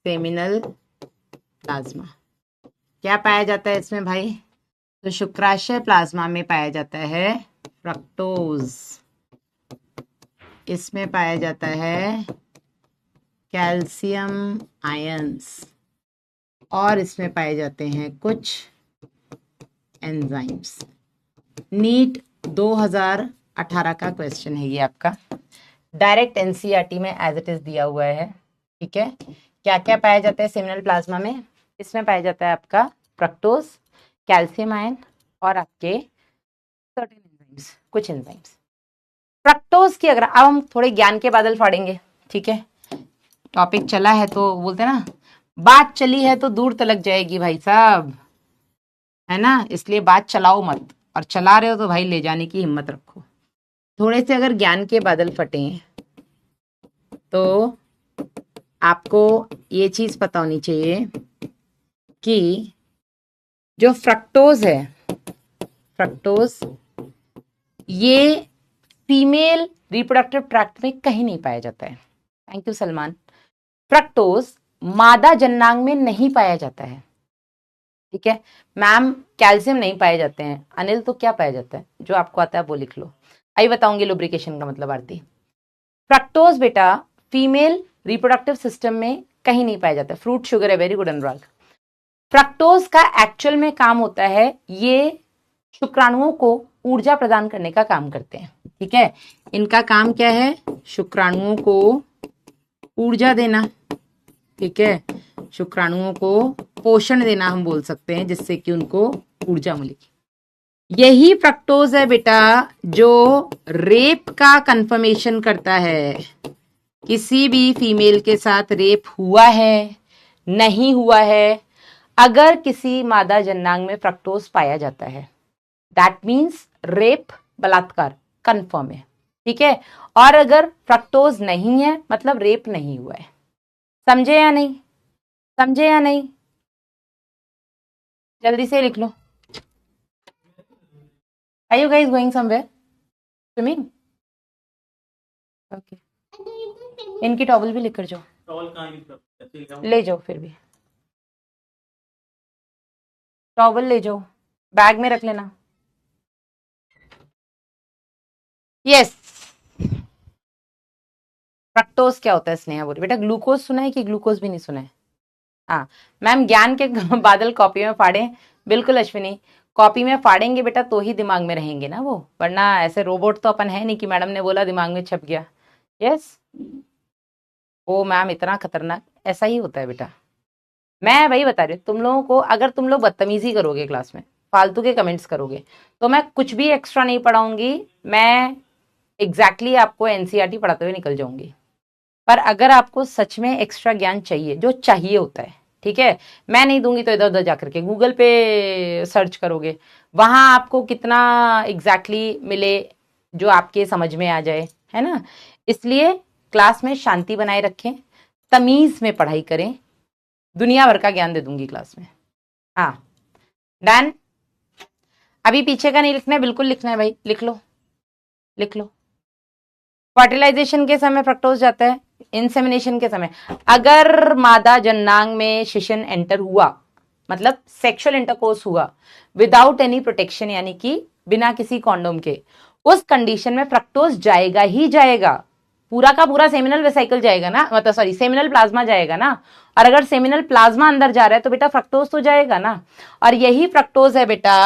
सेमिनल प्लाज्मा, क्या पाया जाता है इसमें भाई? तो शुक्राशय प्लाज्मा में पाया जाता है फ्रक्टोज, इसमें पाया जाता है कैल्शियम आयंस, और इसमें पाए जाते हैं कुछ एंजाइम्स। नीट 2018 का क्वेश्चन है ये आपका, डायरेक्ट एनसीईआरटी में एज इट इज दिया हुआ है। ठीक है, क्या क्या पाया जाता है सेमिनल प्लाज्मा में? इसमें पाया जाता है आपका फ्रक्टोज, कैल्शियम आयन, और आपके सर्टेन एंजाइम्स, कुछ एंजाइम्स। फ्रक्टोज की अगर अब हम थोड़े ज्ञान के बादल फाड़ेंगे, ठीक है, टॉपिक चला है तो बोलते हैं ना, बात चली है तो दूर तलक जाएगी भाई साहब, है ना, इसलिए बात चलाओ मत, और चला रहे हो तो भाई ले जाने की हिम्मत रखो। थोड़े से अगर ज्ञान के बादल फटे तो आपको ये चीज पता होनी चाहिए कि जो फ्रक्टोज है, फ्रक्टोज ये फीमेल रिप्रोडक्टिव ट्रैक्ट में कहीं नहीं पाया जाता है। Thank you Salman. फ्रक्टोज मादा जन्नांग में नहीं पाया जाता है। ठीक है मैम, कैल्शियम नहीं पाए जाते हैं। अनिल तो क्या पाया जाता है? जो आपको आता है वो लिख लो। आई बताऊंगी लुब्रिकेशन का मतलब। आरती, फ्रक्टोज बेटा फीमेल रिप्रोडक्टिव सिस्टम में कहीं नहीं पाया जाता है। फ्रूट शुगर है, वेरी गुड अनुराग। फ्रक्टोज का एक्चुअल में काम होता है, ये शुक्राणुओं को ऊर्जा प्रदान करने का काम करते हैं। ठीक है, इनका काम क्या है? शुक्राणुओं को ऊर्जा देना। ठीक है, शुक्राणुओं को पोषण देना हम बोल सकते हैं, जिससे कि उनको ऊर्जा मिलेगी। यही फ्रक्टोज है बेटा जो रेप का कंफर्मेशन करता है। किसी भी फीमेल के साथ रेप हुआ है, नहीं हुआ है, अगर किसी मादा जन्नांग में फ्रक्टोज पाया जाता है, दैट मीन्स रेप, बलात्कार कंफर्म है। ठीक है, और अगर फ्रक्टोज नहीं है मतलब रेप नहीं हुआ है। समझे या नहीं? समझे या नहीं? जल्दी से लिख लो। Are you guys going somewhere swimming? Okay, इनकी टॉवल भी लेकर जाओ। टॉवल कहाँ ले जाओ, फिर भी टॉवल ले जाओ, बैग में रख लेना। यस, फ्रक्टोज क्या होता है स्नेहा बोली? बेटा ग्लूकोज सुना है कि ग्लूकोज भी नहीं सुना है? हाँ मैम, ज्ञान के बादल कॉपी में फाड़े। बिल्कुल अश्विनी, कॉपी में फाड़ेंगे बेटा तो ही दिमाग में रहेंगे ना वो, वरना ऐसे रोबोट तो अपन है नहीं कि मैडम ने बोला दिमाग में छप गया। यस, ओ मैम इतना खतरनाक, ऐसा ही होता है बेटा। मैं वही बता रही हूँ तुम लोगों को, अगर तुम लोग बदतमीजी करोगे क्लास में, फालतू के कमेंट्स करोगे, तो मैं कुछ भी एक्स्ट्रा नहीं पढ़ाऊंगी। मैं एग्जैक्टली आपको एनसीईआरटी पढ़ाते हुए निकल जाऊंगी। पर अगर आपको सच में एक्स्ट्रा ज्ञान चाहिए, जो चाहिए होता है, ठीक है, मैं नहीं दूंगी तो इधर उधर जाकर के गूगल पे सर्च करोगे, वहां आपको कितना एग्जैक्टली मिले जो आपके समझ में आ जाए, है ना। इसलिए क्लास में शांति बनाए रखें, तमीज में पढ़ाई करें, दुनिया भर का ज्ञान दे दूंगी क्लास में। हाँ डन। अभी पीछे का नहीं लिखना है, बिल्कुल लिखना है भाई, लिख लो लिख लो। फर्टिलाइजेशन के समय फ्रक्टोज जाता है, इंसेमिनेशन के समय। अगर मादा जन्नांग में शिशन एंटर हुआ, मतलब सेक्सुअल इंटरकोर्स हुआ विदाउट एनी प्रोटेक्शन, यानी कि बिना किसी कॉन्डोम के, उस कंडीशन में फ्रक्टोज जाएगा ही जाएगा, पूरा का पूरा सेमिनल वेसिकल जाएगा ना, मतलब सॉरी सेमिनल प्लाज्मा जाएगा ना, और अगर सेमिनल प्लाज्मा अंदर जा रहा है तो बेटा फ्रक्टोज तो जाएगा ना। और यही फ्रक्टोज है बेटा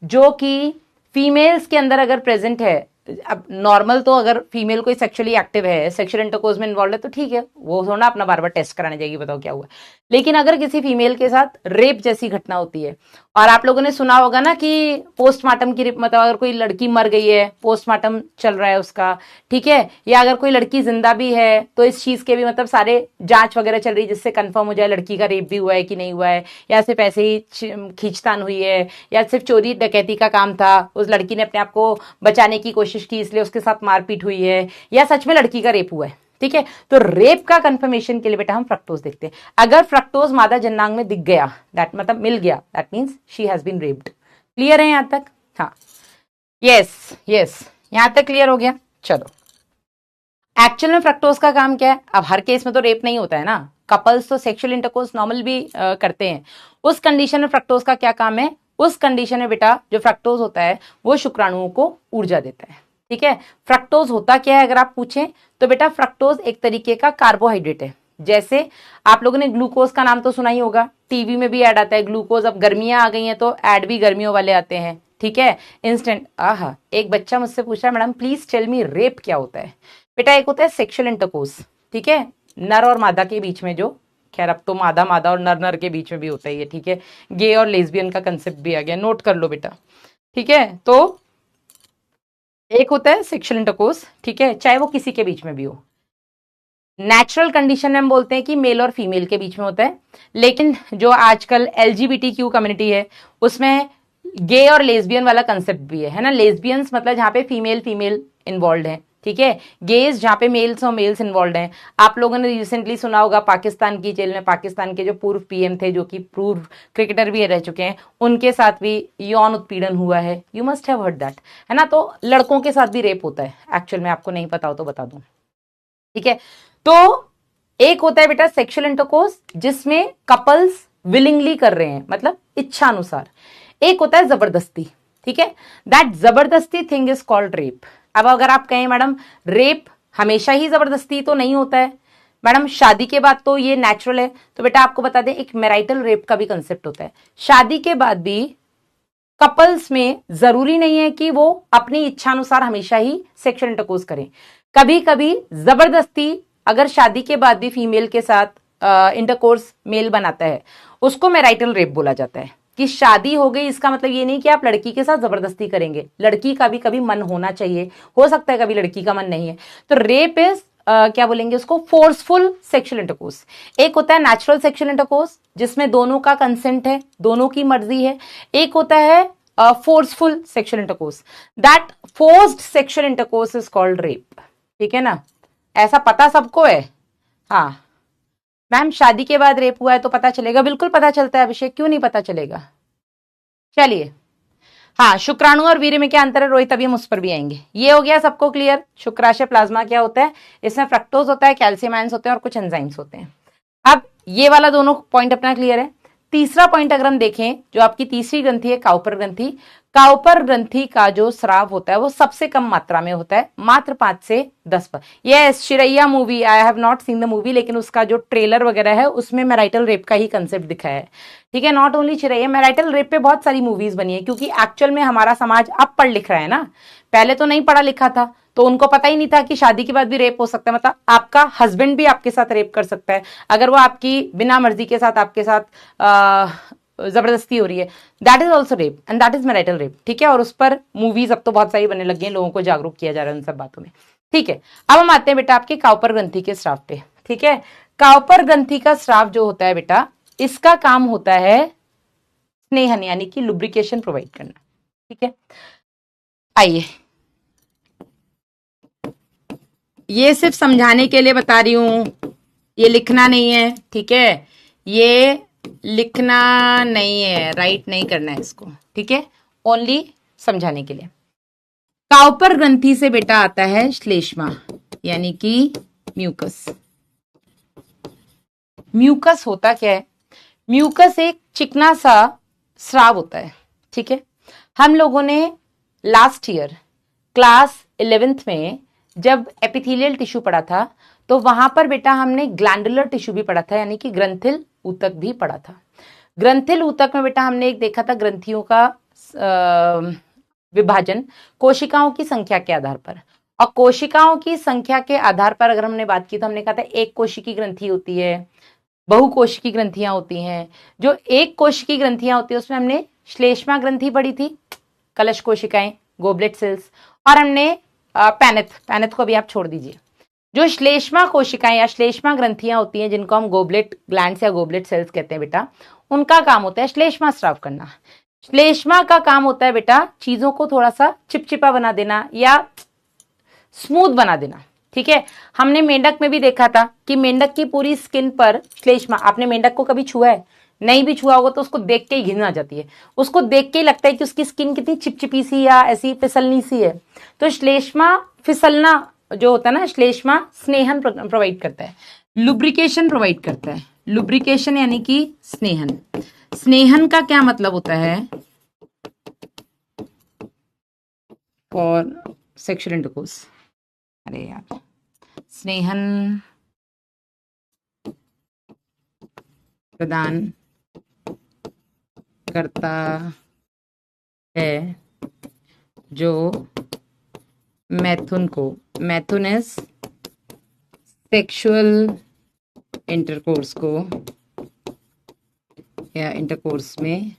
जो कि फीमेल्स के अंदर अगर प्रेजेंट है, अब नॉर्मल तो अगर फीमेल कोई सेक्सुअली एक्टिव है, सेक्सुअल इंटरकोर्स में इन्वॉल्व है तो ठीक है, वो थोड़ा अपना बार बार टेस्ट कराने जाएगी बताओ क्या हुआ। लेकिन अगर किसी फीमेल के साथ रेप जैसी घटना होती है, और आप लोगों ने सुना होगा ना कि पोस्टमार्टम की, मतलब अगर कोई लड़की मर गई है, पोस्टमार्टम चल रहा है उसका, ठीक है, या अगर कोई लड़की जिंदा भी है तो इस चीज के भी मतलब सारे जांच वगैरह चल रही है जिससे कंफर्म हो जाए लड़की का रेप भी हुआ है कि नहीं हुआ है, या सिर्फ ऐसे ही खींचतान हुई है, या सिर्फ चोरी डकैती का काम था, उस लड़की ने अपने आप को बचाने की कोशिश की इसलिए उसके साथ मारपीट हुई है, या सच में लड़की का रेप हुआ है, ठीक है। तो रेप का कंफर्मेशन के लिए बेटा हम फ्रक्टोज देखते हैं। अगर फ्रक्टोज मादा जननांग में दिख गया, दैट मतलब मिल गया, that means she has been raped. Clear है यहां तक? हाँ, यस यस, यहां तक क्लियर हो गया। चलो, एक्चुअल में फ्रक्टोज का काम क्या है? अब हर केस में तो रेप नहीं होता है ना, कपल्स तो सेक्सुअल इंटरकोर्स नॉर्मल भी करते हैं। उस कंडीशन में फ्रक्टोज का क्या काम है? उस कंडीशन में बेटा जो फ्रक्टोज होता है वो शुक्राणुओं को ऊर्जा देता है, ठीक है। फ्रक्टोज होता क्या है अगर आप पूछें तो बेटा फ्रक्टोज एक तरीके का कार्बोहाइड्रेट है। जैसे आप लोगों ने ग्लूकोज का नाम तो सुना ही होगा, टीवी में भी ऐड आता है ग्लूकोज, अब गर्मियां आ गई हैं तो ऐड भी गर्मियों वाले आते हैं, ठीक है, इंस्टेंट। आहा, एक बच्चा मुझसे पूछ रहा है madam please tell me rape क्या होता है? बेटा एक होता है सेक्सुअल इंटरकोर्स, ठीक है, नर और मादा के बीच में, जो खैर अब तो मादा मादा और नर नर के बीच में भी होता है ये, ठीक है, गे और लेस्बियन का कंसेप्ट भी आ गया, नोट कर लो बेटा, ठीक है। तो एक होता है सेक्सुअल इंटरकोर्स, ठीक है, चाहे वो किसी के बीच में भी हो। नेचुरल कंडीशन में हम बोलते हैं कि मेल और फीमेल के बीच में होता है, लेकिन जो आजकल LGBTQ कम्युनिटी है उसमें गे और लेस्बियन वाला कंसेप्ट भी है ना। लेस्बियंस मतलब जहाँ पे फीमेल फीमेल इन्वॉल्व है, ठीक है, गेज जहाँ पे मेल्स और मेल्स इन्वॉल्व हैं। आप लोगों ने रिसेंटली सुना होगा पाकिस्तान की जेल में पाकिस्तान के जो पूर्व PM थे, जो कि पूर्व क्रिकेटर भी रह चुके हैं, उनके साथ भी यौन उत्पीड़न हुआ है, you must have heard that, है ना। तो लड़कों के साथ भी रेप होता है, एक्चुअल में आपको नहीं पता हो तो बता दूं, ठीक है। तो एक होता है बेटा सेक्सुअल इंटरकोर्स जिसमें कपल्स विलिंगली कर रहे हैं, मतलब इच्छा अनुसार। एक होता है जबरदस्ती, ठीक है, दैट जबरदस्ती थिंग इज कॉल्ड रेप। अब अगर आप कहें मैडम रेप हमेशा ही जबरदस्ती तो नहीं होता है मैडम, शादी के बाद तो ये नेचुरल है, तो बेटा आपको बता दें एक मैरिटल रेप का भी कंसेप्ट होता है। शादी के बाद भी कपल्स में जरूरी नहीं है कि वो अपनी इच्छा अनुसार हमेशा ही सेक्सुअल इंटरकोर्स करें, कभी कभी जबरदस्ती अगर शादी के बाद भी फीमेल के साथ इंटरकोर्स मेल बनाता है, उसको मैरिटल रेप बोला जाता है। कि शादी हो गई इसका मतलब ये नहीं कि आप लड़की के साथ जबरदस्ती करेंगे, लड़की का भी कभी मन होना चाहिए, हो सकता है कभी लड़की का मन नहीं है। तो रेप इज क्या बोलेंगे उसको, फोर्सफुल सेक्सुअल इंटरकोर्स। एक होता है नेचुरल सेक्सुअल इंटरकोर्स जिसमें दोनों का कंसेंट है, दोनों की मर्जी है। एक होता है forceful sexual intercourse, that forced sexual intercourse is called rape, ठीक है ना। ऐसा पता सबको है? हाँ मैम, शादी के बाद रेप हुआ है तो पता चलेगा, बिल्कुल पता चलता है अभिषेक, क्यों नहीं पता चलेगा। चलिए, हाँ, शुक्राणु और वीर्य में क्या अंतर है रोहित, अभी हम उस पर भी आएंगे। ये हो गया सबको क्लियर, शुक्राशय प्लाज्मा क्या होता है, इसमें फ्रक्टोज होता है, कैल्शियम आयंस होते हैं और कुछ एंजाइम्स होते हैं। अब ये वाला दोनों पॉइंट अपना क्लियर है। तीसरा पॉइंट अगर हम देखें, जो आपकी तीसरी ग्रंथि है काउपर ग्रंथि, काउपर ग्रंथि का जो स्राव होता है वो सबसे कम मात्रा में होता है, मात्र 5 से 10 पर। यस, शिरैया movie, I have not seen the movie, लेकिन उसका जो ट्रेलर वगैरह है उसमें मैरिटल रेप का ही कंसेप्ट दिखाया है, ठीक है। नॉट ओनली शिरैया, मैरिटल रेप पे बहुत सारी मूवीज बनी है, क्योंकि एक्चुअल में हमारा समाज अब पढ़ लिख रहा है ना, पहले तो नहीं पढ़ा लिखा था, तो उनको पता ही नहीं था कि शादी के बाद भी रेप हो सकता है, मतलब आपका हस्बैंड भी आपके साथ रेप कर सकता है अगर वो आपकी बिना मर्जी के साथ आपके साथ जबरदस्ती हो रही है, that is also rape and that is marital rape, ठीक है। और उस पर मूवीज अब तो बहुत सारी बनने लगी हैं, लोगों को जागरूक किया जा रहा है उन सब बातों में, ठीक है। अब हम आते हैं बेटा आपके काउपर ग्रंथि के स्राव पे, ठीक है। काउपर ग्रंथि का स्राव जो होता है बेटा, इसका काम होता है स्नेहन यानी कि लुब्रिकेशन प्रोवाइड करना, ठीक है। आइए, ये सिर्फ समझाने के लिए बता रही हूं, ये लिखना नहीं है, ठीक है, ये लिखना नहीं है, राइट नहीं करना है इसको, ठीक है, ओनली समझाने के लिए। काउपर ग्रंथि से बेटा आता है श्लेष्मा यानी कि म्यूकस। म्यूकस होता क्या है? म्यूकस एक चिकना सा स्राव होता है, ठीक है। हम लोगों ने लास्ट ईयर क्लास 11th में जब एपिथेलियल टिश्यू पढ़ा था तो वहां पर बेटा हमने ग्लैंडुलर टिश्यू भी पढ़ा था, यानी कि ग्रंथिल ऊतक भी पढ़ा था। ग्रंथिल ऊतक में बेटा हमने एक देखा था ग्रंथियों का विभाजन कोशिकाओं की संख्या के आधार पर, और कोशिकाओं की संख्या के आधार पर अगर हमने बात की तो हमने कहा था एक कोशिकी ग्रंथि होती है, बहुकोशिकी ग्रंथियां होती हैं। जो एक कोशिकी ग्रंथियां होती है उसमें हमने श्लेष्मा ग्रंथि पढ़ी थी, कलश कोशिकाएं, गोबलेट सेल्स, और हमने पैनेथ को भी आप छोड़ दीजिए। जो श्लेष्मा कोशिकाएं या श्लेष्मा ग्रंथियां होती हैं जिनको हम गोबलेट ग्लैंड्स या गोबलेट सेल्स कहते हैं बेटा, उनका काम होता है श्लेष्मा स्राव करना। श्लेष्मा का काम होता है बेटा चीजों को थोड़ा सा चिपचिपा बना देना या स्मूथ बना देना। ठीक है, हमने मेंढक में भी देखा था कि मेंढक की पूरी स्किन पर श्लेष्मा, आपने मेंढक को कभी छुआ है? नहीं भी छुआ होगा तो उसको देख के ही घिन आ जाती है, उसको देख के ही लगता है कि उसकी स्किन कितनी चिपचिपी सी या ऐसी फिसलनी सी है। तो श्लेष्मा फिसलना जो होता है ना, श्लेष्मा स्नेहन प्रोवाइड करता है, लुब्रिकेशन प्रोवाइड करता है। लुब्रिकेशन यानी कि स्नेहन। स्नेहन का क्या मतलब होता है? For sexual intercourse. अरे यार, स्नेहन प्रदान करता है जो मैथुन को, मैथुन इज सेक्सुअल इंटरकोर्स को या इंटरकोर्स में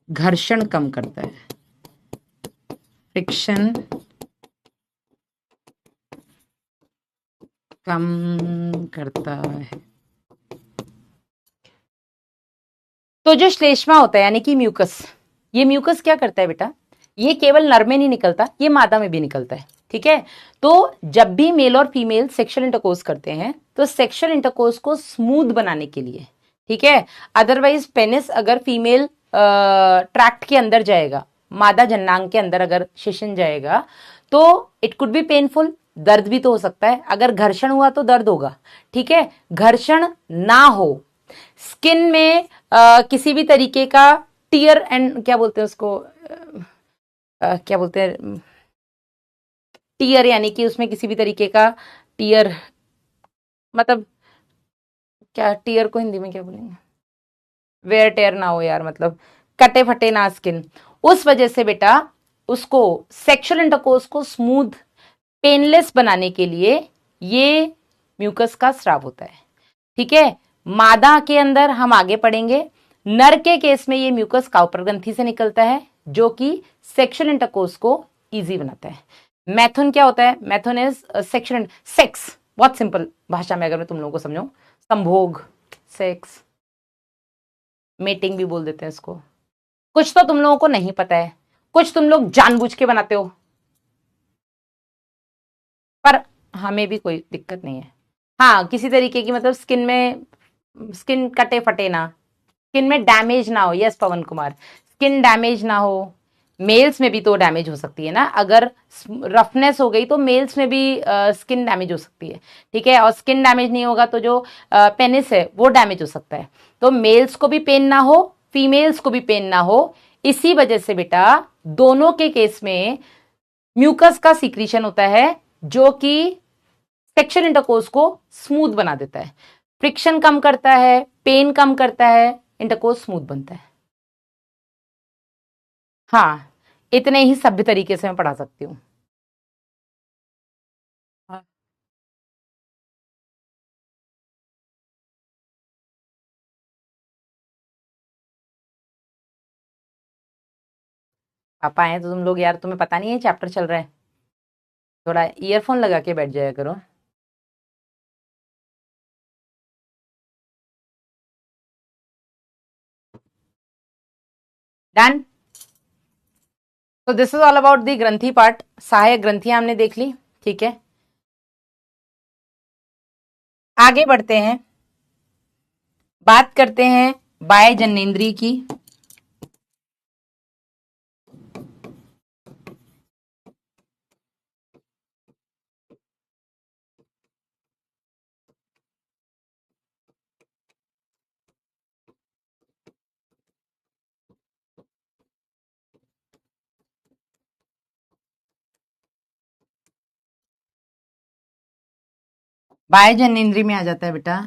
घर्षण कम करता है, फ्रिक्शन कम करता है। तो जो श्लेष्मा होता है यानी कि म्यूकस, ये म्यूकस क्या करता है बेटा? ये केवल नर में नहीं निकलता, ये मादा में भी निकलता है। ठीक है, तो जब भी मेल और फीमेल सेक्सुअल इंटरकोर्स करते हैं तो सेक्सुअल इंटरकोर्स को स्मूथ बनाने के लिए, ठीक है, अदरवाइज पेनिस अगर फीमेल ट्रैक्ट के अंदर जाएगा, मादा जननांग के अंदर अगर शिशन जाएगा तो इट कुड बी पेनफुल, दर्द भी तो हो सकता है। अगर घर्षण हुआ तो दर्द होगा। ठीक है, घर्षण ना हो, स्किन में किसी भी तरीके का टीयर एंड क्या बोलते हैं उसको, क्या बोलते हैं, टीयर यानी कि उसमें किसी भी तरीके का टीयर, मतलब क्या टीयर को हिंदी में क्या बोलेंगे, वेयर टेयर ना हो यार, मतलब कटे फटे ना स्किन। उस वजह से बेटा उसको सेक्सुअल इंटरकोर्स को स्मूथ पेनलेस बनाने के लिए ये म्यूकस का स्राव होता है। ठीक है, मादा के अंदर हम आगे पढ़ेंगे, नर के केस में ये म्यूकस काउपर ग्रंथि से निकलता है जो कि सेक्सुअल इंटरकोर्स को इजी बनाता है। मैथुन क्या होता है? मैथुन इज सेक्सुअल सेक्स, बहुत सिंपल भाषा में अगर मैं तुम लोगों को समझाऊं, संभोग, सेक्स, मेटिंग भी बोल देते हैं इसको। कुछ तो तुम लोगों को नहीं पता है, कुछ तुम लोग जानबूझ के बनाते हो, पर हमें भी कोई दिक्कत नहीं है। हाँ, किसी तरीके की मतलब स्किन में, स्किन कटे फटे ना, स्किन में डैमेज ना हो। यस पवन कुमार, स्किन डैमेज ना हो। मेल्स में भी तो डैमेज हो सकती है ना, अगर रफनेस हो गई तो मेल्स में भी स्किन डैमेज हो सकती है। ठीक है, और स्किन डैमेज नहीं होगा तो जो पेनिस है वो डैमेज हो सकता है। तो मेल्स को भी पेन ना हो, फीमेल्स को भी पेन ना हो, इसी वजह से बेटा दोनों के केस में म्यूकस का सीक्रेशन होता है जो कि सेक्सुअल इंटरकोर्स को स्मूथ बना देता है, फ्रिक्शन कम करता है, पेन कम करता है, इंटरकोर्स स्मूथ बनता है। हाँ, इतने ही सभ्य तरीके से मैं पढ़ा सकती हूँ। हाँ। पापा आए तो तुम लोग यार, तुम्हें पता नहीं है चैप्टर चल रहा है, थोड़ा ईयरफोन लगा के बैठ जाया करो। डन। तो this is all about the ग्रंथि पार्ट, सहायक ग्रंथियां हमने देख ली। ठीक है, आगे बढ़ते हैं, बात करते हैं बाह्य जननेंद्रिय की। बाह्य जननेंद्रिय में आ जाता है बेटा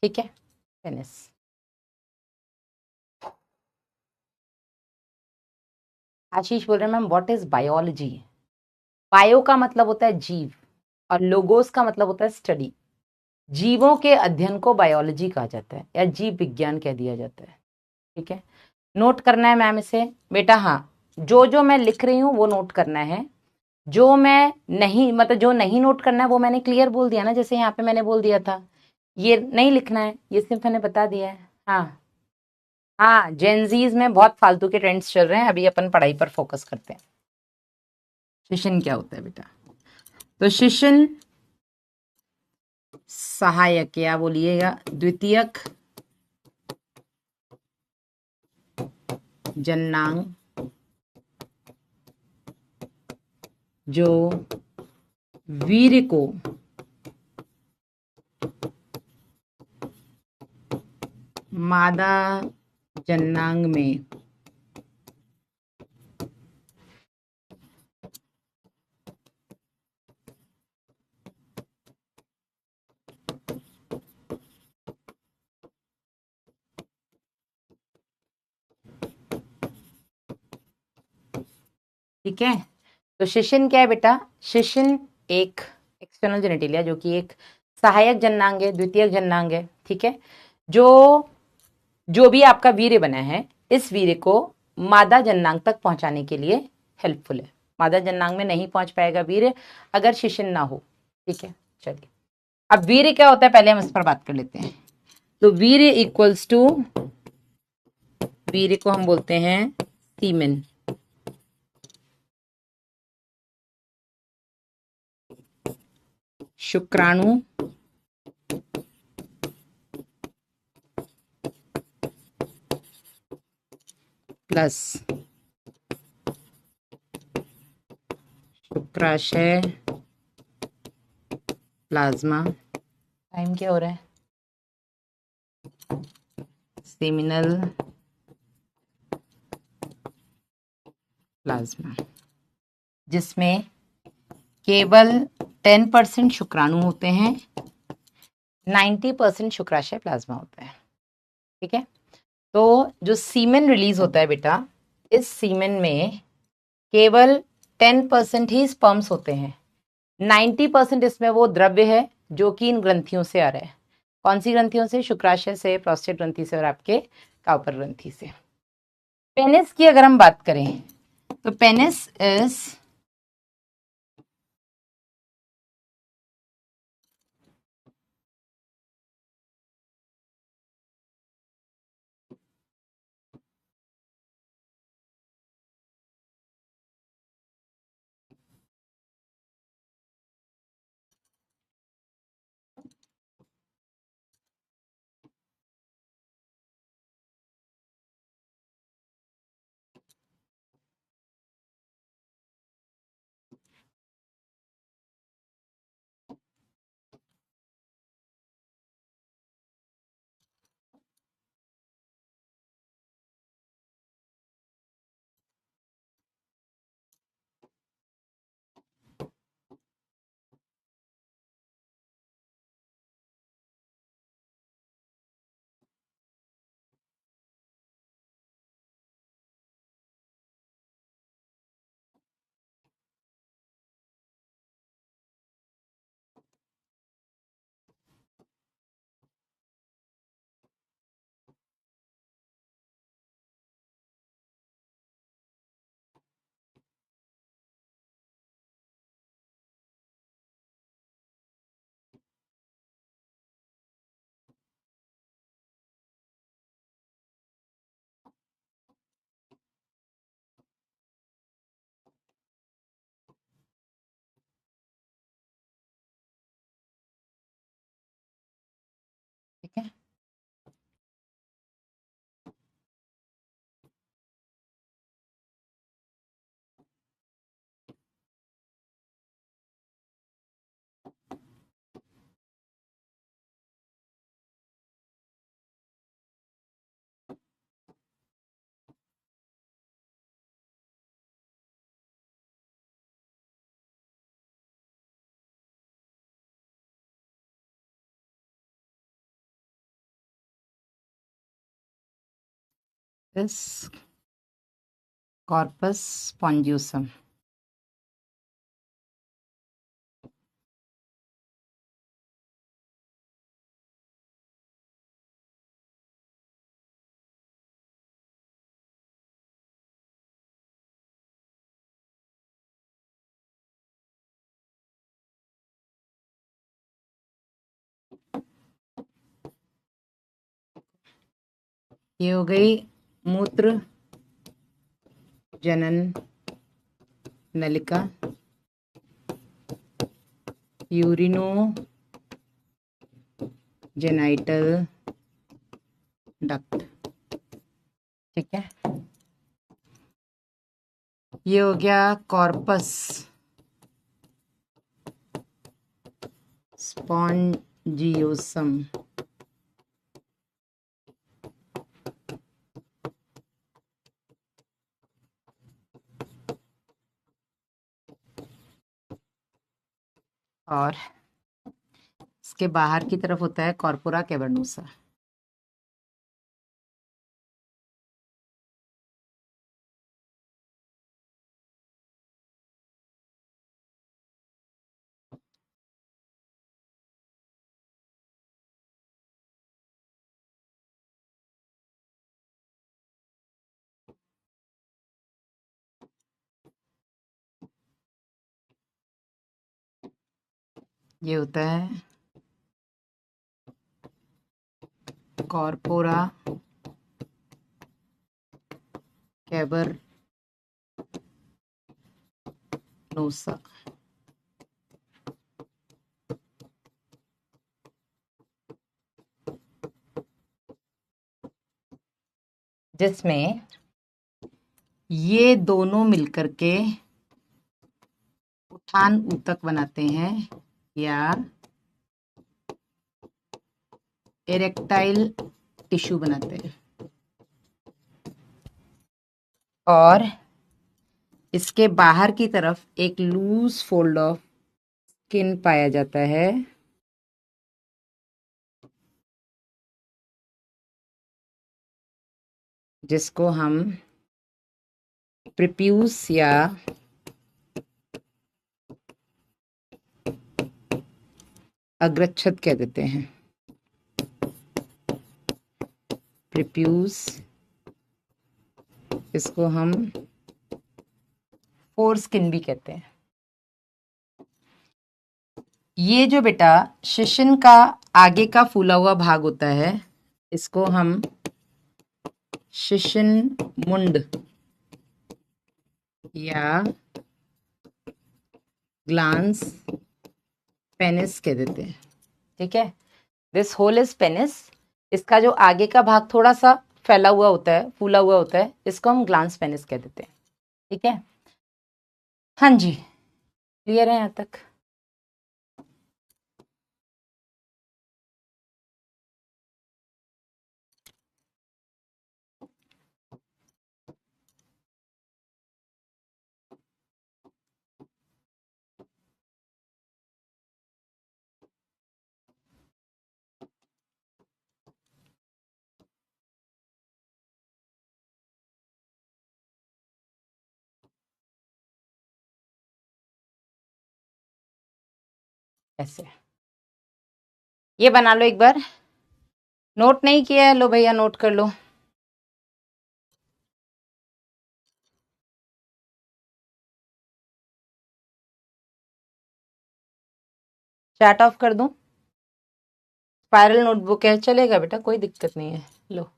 ठीक है पेनिस। आशीष बोल रहे हैं ma'am what is biology. Bio का मतलब होता है जीव और लोगोस का मतलब होता है स्टडी। जीवों के अध्ययन को बायोलॉजी कहा जाता है या जीव विज्ञान कह दिया जाता है। ठीक है नोट करना है मैम इसे बेटा। हाँ जो जो मैं लिख रही हूँ वो नोट करना है। जो मैं नहीं मतलब जो नहीं नोट करना है वो मैंने क्लियर बोल दिया ना। जैसे यहाँ पे मैंने बोल दिया था ये नहीं लिखना है, ये सिर्फ मैंने बता दिया है। हाँ हाँ जेनजीज में बहुत फालतू के ट्रेंड्स चल रहे हैं, अभी अपन पढ़ाई पर फोकस करते हैं। शिशन क्या होता है बेटा। तो शिशन सहायक या बोलिएगा द्वितीयक जननांग जो वीर्य को मादा जननांग में ठीक है। तो शिशन क्या है बेटा। शिशन एक एक्सटर्नल जेनेटिलिया जो कि एक सहायक जननांग है द्वितीयक जननांग है। ठीक है जो जो भी आपका वीर्य बना है इस वीर्य को मादा जननांग तक पहुंचाने के लिए हेल्पफुल है। मादा जननांग में नहीं पहुंच पाएगा वीर्य अगर शिशन ना हो। ठीक है चलिए अब वीर्य क्या होता है पहले हम इस पर बात कर लेते हैं। तो वीर्य इक्वल्स टू वीर्य को हम बोलते हैं सीमेन। शुक्राणु प्लस शुक्राशय प्लाज्मा। टाइम क्या हो रहा है। सेमिनल प्लाज्मा जिसमें केवल 10% शुक्राणु होते हैं 90% शुक्राशय प्लाज्मा होता है। ठीक है तो जो सीमेन रिलीज होता है बेटा इस सीमेन में केवल 10% ही स्पर्म्स होते हैं। 90% इसमें वो द्रव्य है जो कि इन ग्रंथियों से आ रहा है। कौन सी ग्रंथियों से। शुक्राशय से प्रोस्टेट ग्रंथि से और आपके काउपर ग्रंथि से। पेनिस की अगर हम बात करें तो पेनिस इज इस कॉर्पस स्पॉन्जियोसम। ये हो गई मूत्र जनन नलिका, यूरिनो जेनाइटल डक्ट। ठीक है, ये हो गया कॉर्पस स्पॉन्जियोसम। और इसके बाहर की तरफ होता है कॉर्पोरा कैवर्नोसा। ये होता है कॉर्पोरा कैवर्नोसा। जिसमें ये दोनों मिलकर के उठान ऊतक बनाते हैं या इरेक्टाइल टिश्यू बनाते हैं। और इसके बाहर की तरफ एक लूज फोल्ड ऑफ स्किन पाया जाता है, जिसको हम प्रीप्यूस या अग्रच्छद कह देते हैं। प्रीप्यूस, इसको हम फोर स्किन भी कहते हैं। ये जो बेटा शिशन का आगे का फूला हुआ भाग होता है, इसको हम शिशन मुंड या ग्लांस पेनिस कह देते हैं। ठीक है, दिस होल इज पेनिस। इसका जो आगे का भाग थोड़ा सा फैला हुआ होता है, फूला हुआ होता है, इसको हम ग्लांस पेनिस कह देते हैं। ठीक है, हाँ जी, क्लियर है यहाँ तक? ऐसे ये बना लो एक बार। नोट नहीं किया है, लो भैया नोट कर लो। चैट ऑफ कर दूं? स्पाइरल नोटबुक है, चलेगा बेटा, कोई दिक्कत नहीं है। लो,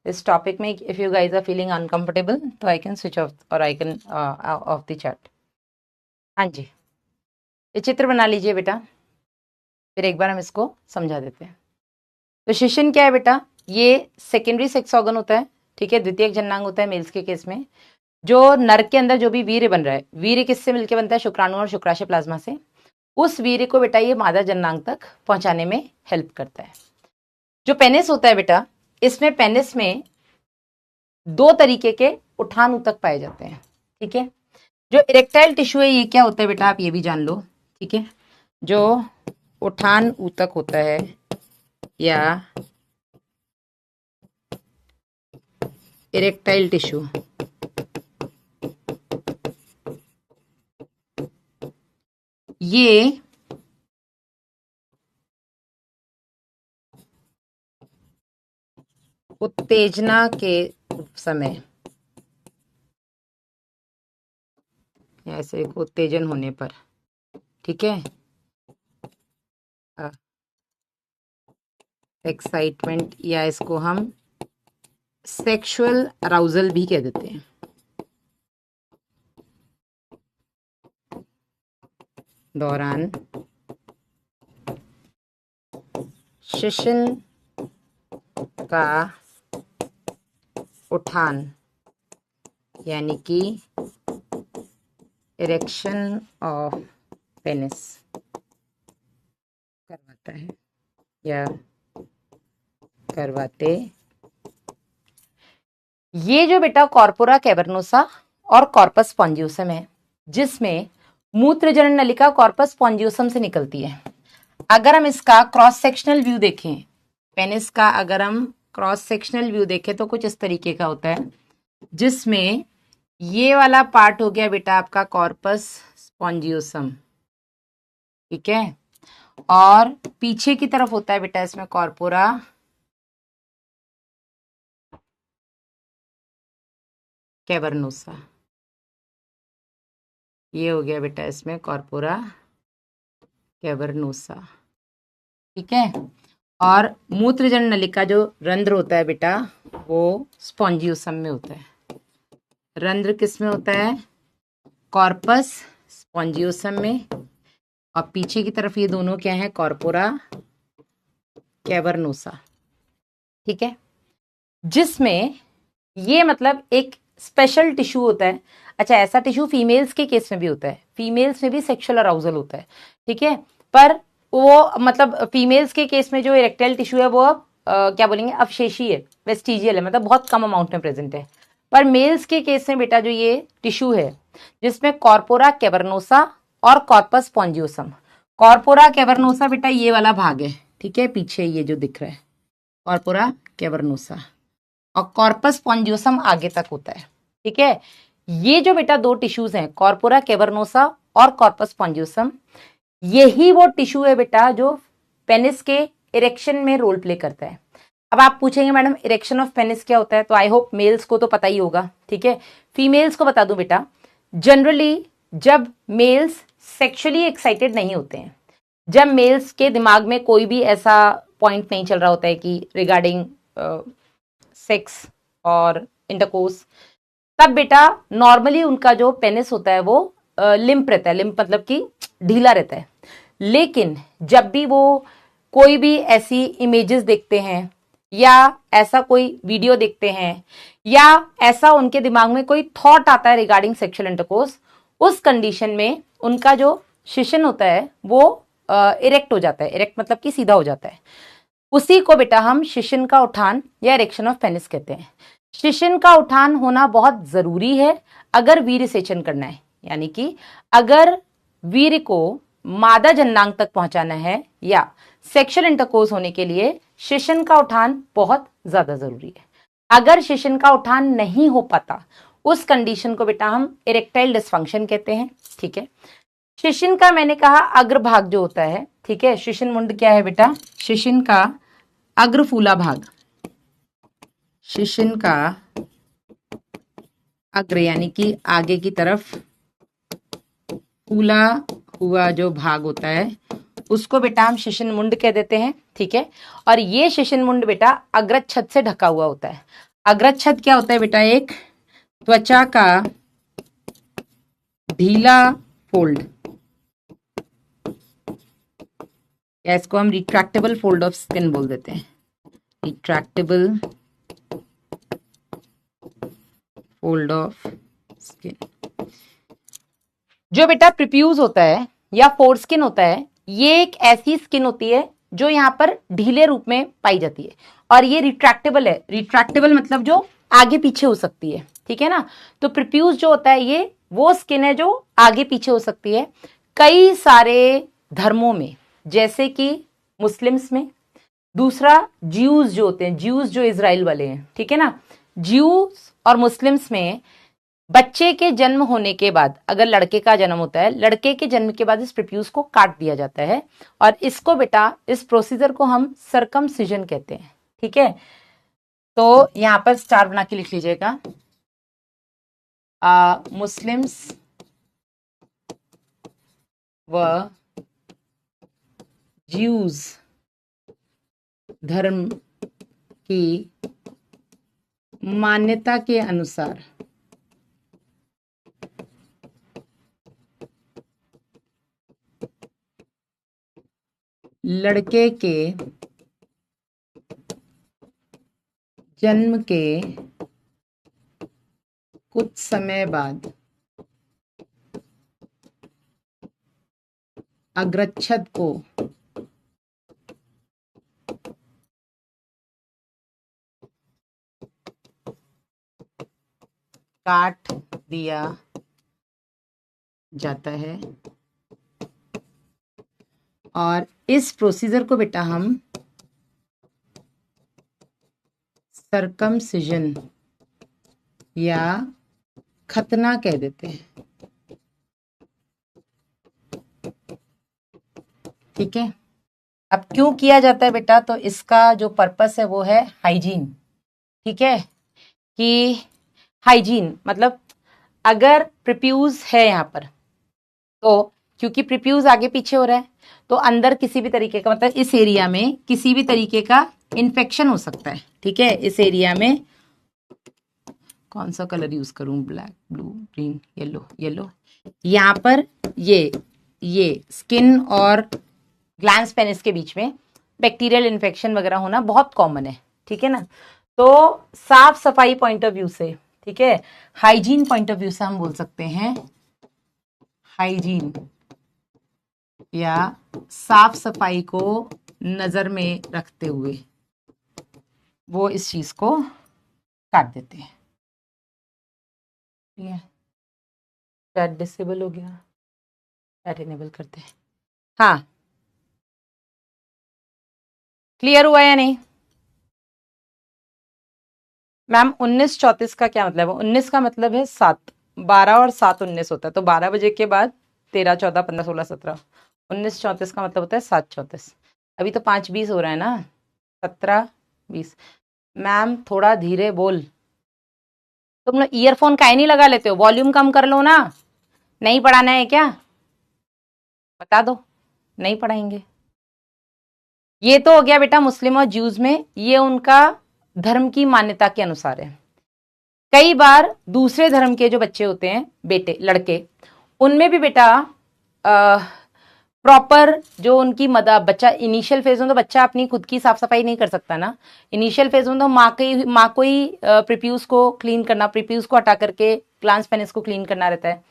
इस टॉपिक में if you guys are feeling uncomfortable तो आई कैन स्विच ऑफ और I can off the chat. हाँ जी, ये चित्र बना लीजिए बेटा, फिर एक बार हम इसको समझा देते हैं। तो शिशन क्या है बेटा? ये सेकेंडरी सेक्स ऑर्गन होता है। ठीक है, द्वितीयक जननांग होता है मेल्स के केस में। जो नर के अंदर जो भी वीर्य बन रहा है, वीर्य किससे मिलकर बनता है? शुक्राणु और शुक्राशय प्लाज्मा से। उस वीर्य को बेटा ये मादा जननांग तक पहुंचाने में हेल्प करता है। जो पेनिस होता है बेटा, इसमें पेनिस में दो तरीके के उठान ऊतक पाए जाते हैं। ठीक है, जो इरेक्टाइल टिश्यू है ये क्या होता है बेटा, आप ये भी जान लो। ठीक है, जो उठान ऊतक होता है या इरेक्टाइल टिश्यू, ये उत्तेजना के समय, ऐसे उत्तेजन होने पर, ठीक है, एक्साइटमेंट, या इसको हम सेक्सुअल अराउजल भी कह देते हैं, दौरान शिशन का उठान, यानी कि इरेक्शन ऑफ पेनिस करवाता है या करवाते। ये जो बेटा कॉर्पोरा कैवर्नोसा और कॉर्पस स्पॉन्जियोसम है, जिसमें मूत्रजनन नलिका कॉर्पस स्पॉन्जियोसम से निकलती है। अगर हम इसका क्रॉस सेक्शनल व्यू देखें, पेनिस का अगर हम क्रॉस सेक्शनल व्यू देखें तो कुछ इस तरीके का होता है, जिसमें ये वाला पार्ट हो गया बेटा आपका कॉर्पस स्पॉन्जियोसम, ठीक है, और पीछे की तरफ होता है बेटा इसमें कॉर्पोरा कैवर्नोसा। ये हो गया बेटा इसमें कॉर्पोरा कैवर्नोसा, ठीक है। और मूत्रजन नलिका जो रंध्र होता है बेटा वो स्पॉन्जियोसम में होता है। रंध्र किस में होता है? कॉर्पस स्पॉन्जियोसम में, और पीछे की तरफ ये दोनों क्या है? कॉर्पोरा कैवर्नोसा, ठीक है। जिसमें ये मतलब एक स्पेशल टिश्यू होता है। अच्छा, ऐसा टिश्यू फीमेल्स के केस में भी होता है, फीमेल्स में भी सेक्सुअल अराउजल होता है, ठीक है। पर वो मतलब फीमेल्स के केस में जो इरेक्टाइल टिश्यू है वो क्या बोलेंगे, अवशेषी है, वेस्टिजियल है, मतलब बहुत कम अमाउंट में प्रेजेंट है। पर मेल्स के केस में बेटा जो ये टिश्यू है जिसमें कॉर्पोरा कैवर्नोसा और कॉर्पस स्पॉन्जियोसम, कॉर्पोरा कैवर्नोसा बेटा ये वाला भाग है, ठीक है, पीछे ये जो दिख रहा है कॉर्पोरा कैवर्नोसा, और कॉर्पस स्पॉन्जियोसम आगे तक होता है, ठीक है। ये जो बेटा दो टिश्यूज हैं कॉर्पोरा कैवर्नोसा और कॉर्पस स्पॉन्जियोसम, यही वो टिश्यू है बेटा जो पेनिस के इरेक्शन में रोल प्ले करता है। अब आप पूछेंगे मैडम इरेक्शन ऑफ पेनिस क्या होता है, तो आई होप मेल्स को तो पता ही होगा, ठीक है। फीमेल्स को बता दूं बेटा, जनरली जब मेल्स सेक्सुअली एक्साइटेड नहीं होते हैं, जब मेल्स के दिमाग में कोई भी ऐसा पॉइंट नहीं चल रहा होता है कि रिगार्डिंग सेक्स और इंटरकोर्स, तब बेटा नॉर्मली उनका जो पेनिस होता है वो लिम्प रहता है, लिम्प मतलब कि ढीला रहता है। लेकिन जब भी वो कोई भी ऐसी इमेजेस देखते हैं या ऐसा कोई वीडियो देखते हैं या ऐसा उनके दिमाग में कोई थॉट आता है रिगार्डिंग सेक्सुअल इंटरकोर्स, उस कंडीशन में उनका जो शिशन होता है वो इरेक्ट हो जाता है। इरेक्ट मतलब कि सीधा हो जाता है। उसी को बेटा हम शिशन का उठान या इरेक्शन ऑफ पेनिस कहते हैं। शिशन का उठान होना बहुत जरूरी है अगर वीर्य सेचन करना है, यानी कि अगर वीर्य को मादा जननांग तक पहुंचाना है या सेक्सुअल इंटरकोर्स होने के लिए शिशन का उठान बहुत ज्यादा जरूरी है। अगर शिशन का उठान नहीं हो पाता उस कंडीशन को बेटा हम इरेक्टाइल डिसफंक्शन कहते हैं, ठीक है। शिशन का मैंने कहा अग्रभाग जो होता है, ठीक है, शिशन मुंड क्या है बेटा? शिशन का अग्रफूला भाग, शिशन का अग्र यानी कि आगे की तरफ फूला हुआ जो भाग होता है उसको बेटा हम शिशन मुंड कह देते हैं, ठीक है। और ये शिशन मुंड बेटा अग्रच्छद से ढका हुआ होता है। अग्रच्छद क्या होता है बेटा? एक त्वचा का ढीला फोल्ड, या इसको हम रिट्रैक्टेबल फोल्ड ऑफ स्किन बोल देते हैं, रिट्रैक्टेबल फोल्ड ऑफ स्किन। जो बेटा प्रिप्यूज होता है या फोरस्किन होता है, ये एक ऐसी स्किन होती है जो यहाँ पर ढीले रूप में पाई जाती है और ये रिट्रैक्टेबल है। रिट्रैक्टेबल मतलब जो आगे पीछे हो सकती है, ठीक है ना। तो प्रिप्यूज जो होता है ये वो स्किन है जो आगे पीछे हो सकती है। कई सारे धर्मों में, जैसे कि मुस्लिम्स में, दूसरा ज्यूज जो होते हैं, ज्यूज जो इजराइल वाले हैं, ठीक है ना, ज्यूज और मुस्लिम्स में बच्चे के जन्म होने के बाद, अगर लड़के का जन्म होता है, लड़के के जन्म के बाद इस प्रीप्यूस को काट दिया जाता है और इसको बेटा, इस प्रोसीजर को हम सर्कमसिजन कहते हैं। ठीक है, तो यहां पर स्टार बना के लिख लीजिएगा। मुस्लिम्स व ज्यूज धर्म की मान्यता के अनुसार लड़के के जन्म के कुछ समय बाद अग्रच्छद को काट दिया जाता है और इस प्रोसीजर को बेटा हम सर्कमसिजन या खतना कह देते हैं। ठीक है, अब क्यों किया जाता है बेटा, तो इसका जो पर्पस है वो है हाइजीन। ठीक है, कि हाइजीन मतलब अगर प्रीप्यूज है यहाँ पर, तो क्योंकि प्रीप्यूज आगे पीछे हो रहा है तो अंदर किसी भी तरीके का, मतलब इस एरिया में किसी भी तरीके का इन्फेक्शन हो सकता है। ठीक है, इस एरिया में कौन सा कलर यूज करूं, black, blue, green, yellow, yellow. यहाँ पर ये स्किन और ग्लैंस पेनिस के बीच में बैक्टीरियल इन्फेक्शन वगैरह होना बहुत कॉमन है। ठीक है ना, तो साफ सफाई पॉइंट ऑफ व्यू से, ठीक है, हाइजीन पॉइंट ऑफ व्यू से हम बोल सकते हैं हाइजीन या साफ सफाई को नजर में रखते हुए वो इस चीज को काट देते हैं। ठीक है, चैट डिसेबल हो गया, चैट इनेबल करते हैं। हाँ, क्लियर हुआ या नहीं मैम? 19:34 का क्या मतलब है? 19 का मतलब है 7, 12 और 7 19 होता है, तो 12 बजे के बाद 13 14 15 16 17, 19:34 का मतलब होता है 7:34। अभी तो 5:20 हो रहा है ना, 17:20। मैम थोड़ा धीरे बोल, तुम लोग ईयरफोन काहे नहीं लगा लेते हो? वॉल्यूम कम कर लो ना। नहीं पढ़ाना है क्या? बता दो, नहीं पढ़ाएंगे। ये तो हो गया बेटा मुस्लिम और ज्यूज में, ये उनका धर्म की मान्यता के अनुसार है। कई बार दूसरे धर्म के जो बच्चे होते हैं, बेटे लड़के, उनमें भी बेटा प्रॉपर जो उनकी मदद, बच्चा इनिशियल फेज में तो बच्चा अपनी खुद की साफ सफाई नहीं कर सकता ना। इनिशियल फेज में तो माँ को ही प्रीप्यूस को क्लीन करना, प्रीप्यूस को हटा करके ग्लांस पेनिस को क्लीन करना रहता है।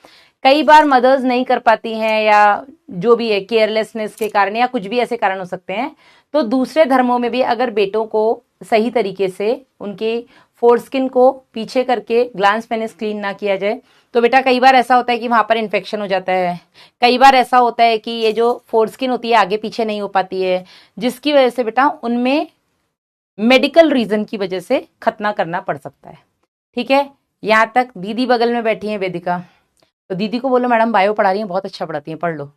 कई बार मदर्स नहीं कर पाती हैं या जो भी है केयरलेसनेस के कारण या कुछ भी ऐसे कारण हो सकते हैं, तो दूसरे धर्मों में भी अगर बेटों को सही तरीके से उनके फोरस्किन को पीछे करके ग्लांस पेनिस क्लीन ना किया जाए तो बेटा कई बार ऐसा होता है कि वहां पर इन्फेक्शन हो जाता है। कई बार ऐसा होता है कि ये जो फोरस्किन होती है आगे पीछे नहीं हो पाती है, जिसकी वजह से बेटा उनमें मेडिकल रीजन की वजह से खतना करना पड़ सकता है। ठीक है, यहां तक दीदी बगल में बैठी है वेदिका, तो दीदी को बोलो मैडम बायो पढ़ा रही है, बहुत अच्छा पढ़ाती है, पढ़ लो।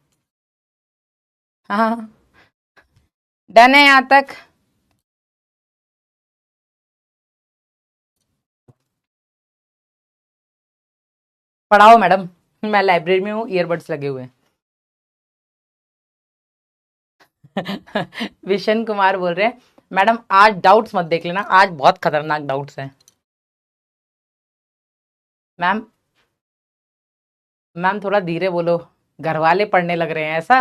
हाँ, डन है यहां तक? पढ़ाओ मैडम, मैं लाइब्रेरी में हूँ, ईयरबड्स लगे हुए हैं। विशन कुमार बोल रहे हैं मैडम आज डाउट्स मत देख लेना, आज बहुत खतरनाक डाउट्स हैं। मैम मैम थोड़ा धीरे बोलो, घर वाले पढ़ने लग रहे हैं ऐसा।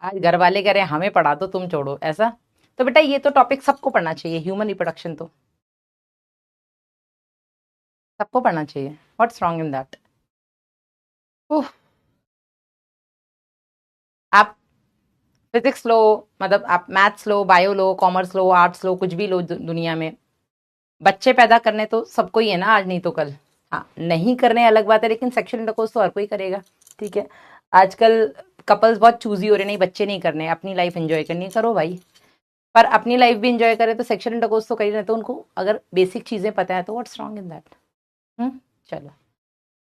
आज घर वाले कह रहे हैं हमें पढ़ा दो, तुम छोड़ो ऐसा। तो बेटा ये तो टॉपिक सबको पढ़ना चाहिए, ह्यूमन रिप्रोडक्शन तो सबको पढ़ना चाहिए। What's wrong in that? आप फिजिक्स लो, मतलब आप मैथ्स लो, बायो लो, कॉमर्स लो, आर्ट्स लो, कुछ भी लो दुनिया में, बच्चे पैदा करने तो सबको ही है ना, आज नहीं तो कल। हाँ, नहीं करने अलग बात है, लेकिन सेक्शुअल इंटरकोर्स तो हर कोई करेगा। ठीक है, आजकल कपल्स बहुत चूजी हो रहे, नहीं बच्चे नहीं करने, अपनी लाइफ एंजॉय करनी, करो भाई। पर अपनी लाइफ भी इंजॉय करे तो सेक्शुअल इंटरकोर्स तो कर ही रहे, तो उनको अगर बेसिक चीजें पता है तो व्हाट्स रॉन्ग इन दैट। चलो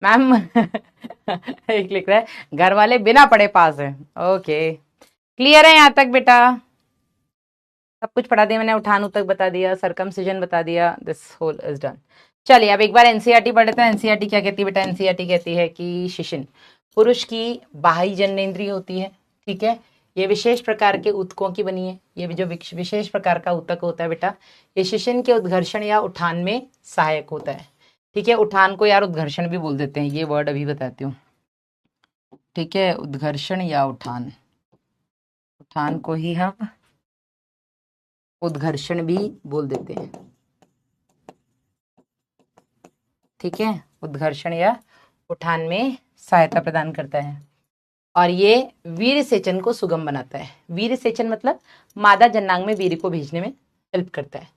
मैम एक लिख रहा है घर वाले बिना पढ़े पास है। ओके क्लियर है यहाँ तक बेटा? सब कुछ पढ़ा दिया मैंने, उठान तक बता दिया, सरकमसिजन बता दिया, दिस होल इज डन। चलिए अब एक बार एनसीईआरटी पढ़ लेते हैं। एनसीईआरटी क्या कहती है बेटा? एनसीईआरटी कहती है कि शिशिन पुरुष की बाह्य जननेंद्रिय होती है, ठीक है। ये विशेष प्रकार के ऊतकों की बनी है। ये जो विशेष प्रकार का ऊतक होता है बेटा, ये शिशिन के उद्घर्षण या उठान में सहायक होता है, ठीक है। उठान को यार उद्घर्षण भी बोल देते हैं, ये वर्ड अभी बताती हूँ, ठीक है। उद्घर्षण या उठान, उठान को ही हम उद्घर्षण भी बोल देते हैं, ठीक है। उद्घर्षण या उठान में सहायता प्रदान करता है और ये वीर्य सेचन को सुगम बनाता है। वीर्य सेचन मतलब मादा जन्नांग में वीर्य को भेजने में हेल्प करता है।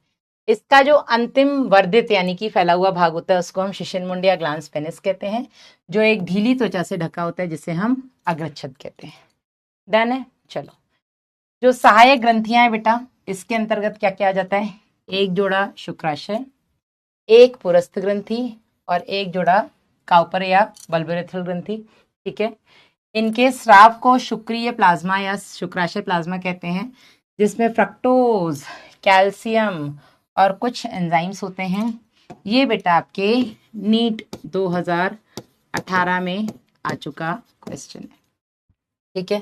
इसका जो अंतिम वर्धित यानी कि फैला हुआ भाग होता है उसको हम शिशिन मुंड या ग्लांस पेनिस कहते हैं, जो एक ढीली त्वचा से ढका होता है जिसे हम अग्रच्छद कहते हैं। डन है। चलो जो सहायक ग्रंथियां हैं बेटा, इसके अंतर्गत क्या क्या आ जाता है? एक जोड़ा शुक्राशय, एक पुरस्थ ग्रंथि और एक जोड़ा काउपर या बल्बोरेथ्रल ग्रंथि, ठीक है। इनके स्राव को शुक्रीय प्लाज्मा या शुक्राशय प्लाज्मा कहते हैं, जिसमें फ्रक्टोज, कैल्शियम और कुछ एंजाइम्स होते हैं। ये बेटा आपके नीट 2018 में आ चुका क्वेश्चन है, ठीक है।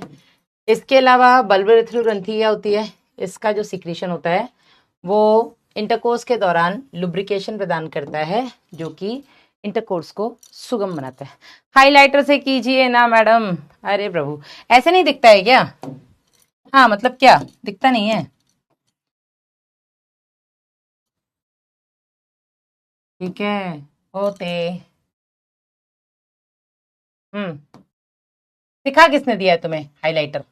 इसके अलावा बल्बोरेथ्रल ग्रंथि क्या होती है? इसका जो सिक्रीशन होता है वो इंटरकोर्स के दौरान लुब्रिकेशन प्रदान करता है, जो कि इंटरकोर्स को सुगम बनाता है। हाइलाइटर से कीजिए ना मैडम। अरे प्रभु, ऐसे नहीं दिखता है क्या? हाँ मतलब क्या दिखता नहीं है? ठीक है होते। सिखा किसने दिया है तुम्हें हाइलाइटर?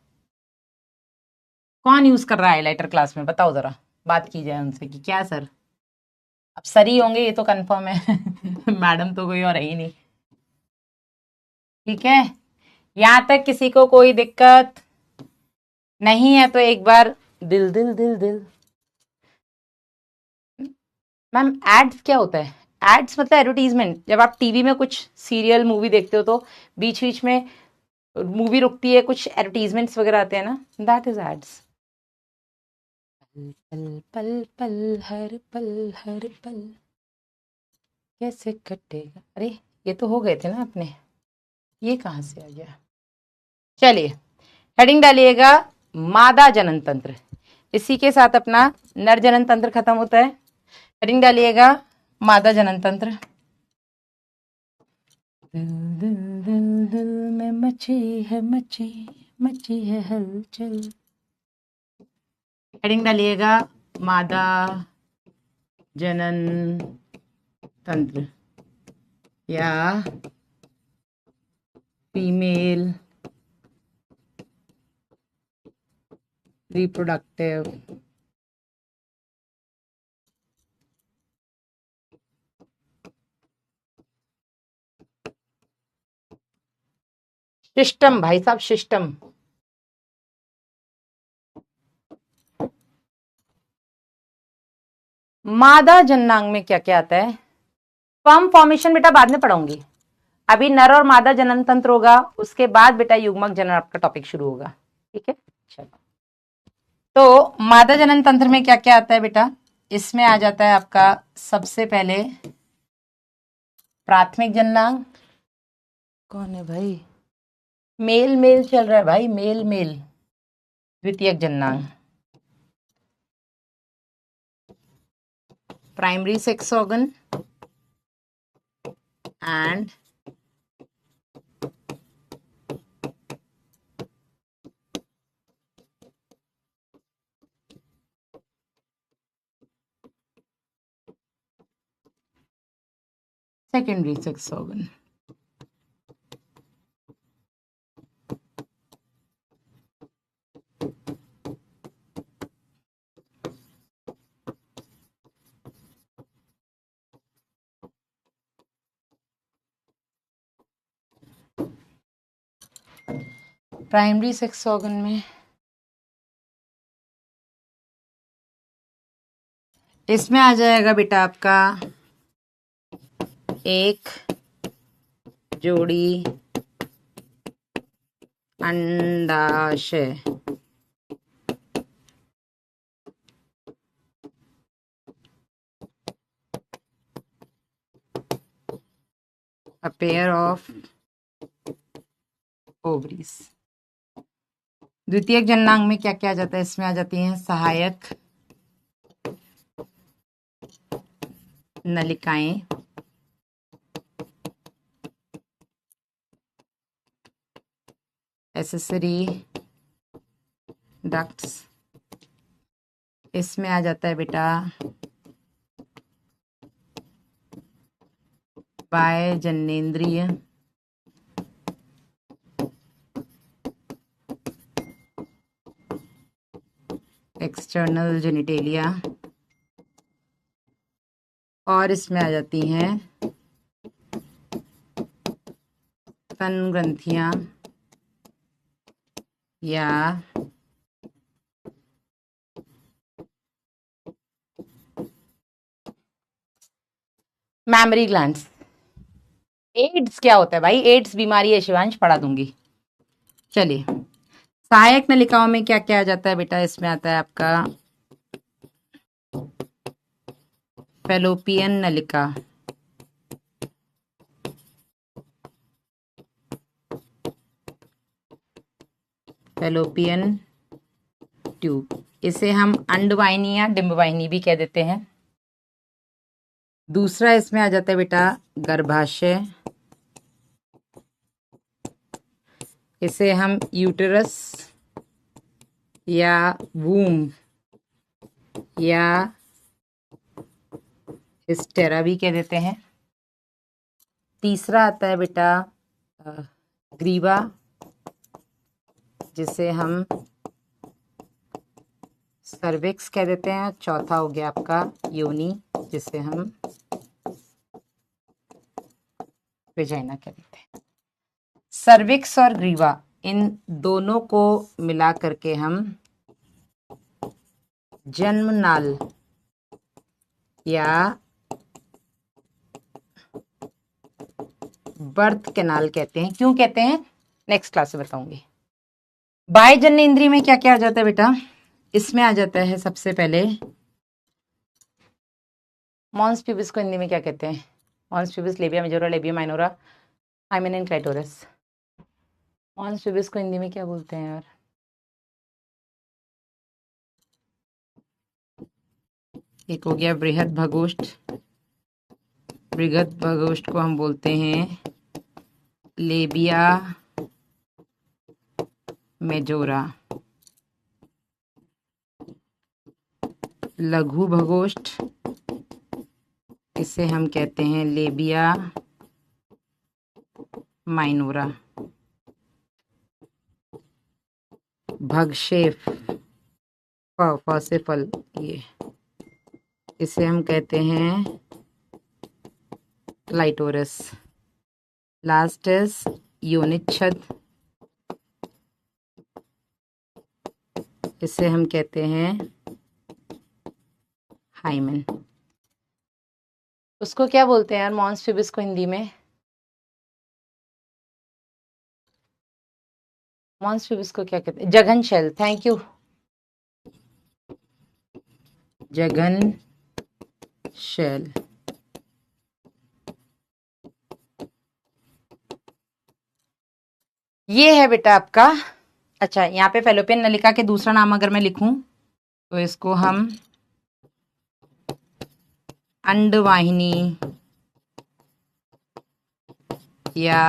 कौन यूज कर रहा है हाइलाइटर क्लास में? बताओ जरा, बात की जाए उनसे कि क्या सर। अब सर ही होंगे ये तो कंफर्म है मैडम तो कोई और है ही नहीं, ठीक है। यहां तक किसी को कोई दिक्कत नहीं है तो एक बार दिल दिल दिल दिल। मैम एड्स क्या होता है? एड्स मतलब एडवर्टीजमेंट। जब आप टीवी में कुछ सीरियल मूवी देखते हो तो बीच बीच में मूवी रुकती है, कुछ एडवर्टीजमेंट्स वगैरह आते हैं ना, दैट इज एड्स। पल पल पल हर पल हर पल कैसे कटेगा। अरे ये तो हो गए थे ना अपने, ये कहाँ से आ गया? चलिए हेडिंग डालिएगा मादा जनन तंत्र। इसी के साथ अपना नर जनन तंत्र खत्म होता है। हेडिंग डालिएगा मादा जनन तंत्र। दिल दिल दिल दिल में मची है मची, मची है हलचल। हेडिंग डालिएगा मादा जनन तंत्र या फीमेल रिप्रोडक्टिव सिस्टम। भाई साहब सिस्टम। मादा जननांग में क्या क्या आता है? स्पर्म फॉर्मेशन बेटा बाद में पढ़ाऊंगी, अभी नर और मादा जनन तंत्र होगा, उसके बाद बेटा युग्मक जनन आपका टॉपिक शुरू होगा, ठीक है। चलो तो मादा जनन तंत्र में क्या क्या आता है बेटा? इसमें आ जाता है आपका सबसे पहले प्राथमिक जननांग। कौन है भाई? मेल मेल चल रहा है भाई, मेल मेल। द्वितीयक जननांग, primary sex organ and secondary sex organ. Primary sex organ में इसमें आ जाएगा बेटा आपका एक जोड़ी अंडाशय। A pair of ovaries। द्वितीयक जननांग में क्या क्या आ जाता है? इसमें आ जाती हैं सहायक नलिकाएं, एसेसरी डक्ट्स। इसमें आ जाता है बेटा बाह्य जननेंद्रिय, एक्सटर्नल जेनिटेलिया, और इसमें आ जाती हैं स्तन ग्रंथियां या मैमरी ग्लैंड्स। एड्स क्या होता है भाई? एड्स बीमारी है शिवांश, पढ़ा दूंगी। चलिए, सहायक नलिकाओं में क्या क्या आ जाता है बेटा? इसमें आता है आपका फैलोपियन नलिका, फैलोपियन ट्यूब। इसे हम अंडवाहिनी या डिंबवाहिनी भी कह देते हैं। दूसरा इसमें आ जाता है बेटा गर्भाशय। इसे हम यूटेरस या वूम या हिस्टेरा भी कह देते हैं। तीसरा आता है बेटा ग्रीवा, जिसे हम सर्विक्स कह देते हैं। चौथा हो गया आपका योनि, जिसे हम वेजाइना कह देते हैं। सर्विक्स और ग्रीवा, इन दोनों को मिला करके हम जन्म नाल या बर्थ कैनाल कहते हैं। क्यों कहते हैं नेक्स्ट क्लास में बताऊंगी। बाह्य जननेंद्रिय में क्या क्या आ जाता है बेटा? इसमें आ जाता है सबसे पहले मॉन्स प्यूबिस को हिंदी में क्या कहते हैं? Mons pubis, labia majora, labia minora, hymen and clitoris. Mons pubis को हिंदी में क्या बोलते हैं यार? एक हो गया बृहद भगोष्ठ। बृहद भगोष्ठ को हम बोलते हैं लेबिया मेजोरा। लघु भगोष्ठ, इसे हम कहते हैं लेबिया माइनोरा। भगशेफ, फ से फल, ये इसे हम कहते हैं क्लाइटोरस। लास्ट इज योनिच्छद, इसे हम कहते हैं हाइमेन। उसको क्या बोलते हैं यार मॉन्स प्यूबिस को हिंदी में? मॉन्स प्यूबिस को क्या कहते हैं? जघन शैल। थैंक यू, जघन शैल। ये है बेटा आपका। अच्छा, यहाँ पे फैलोपियन नलिका के दूसरा नाम अगर मैं लिखूं तो इसको हम अंडवाहिनी या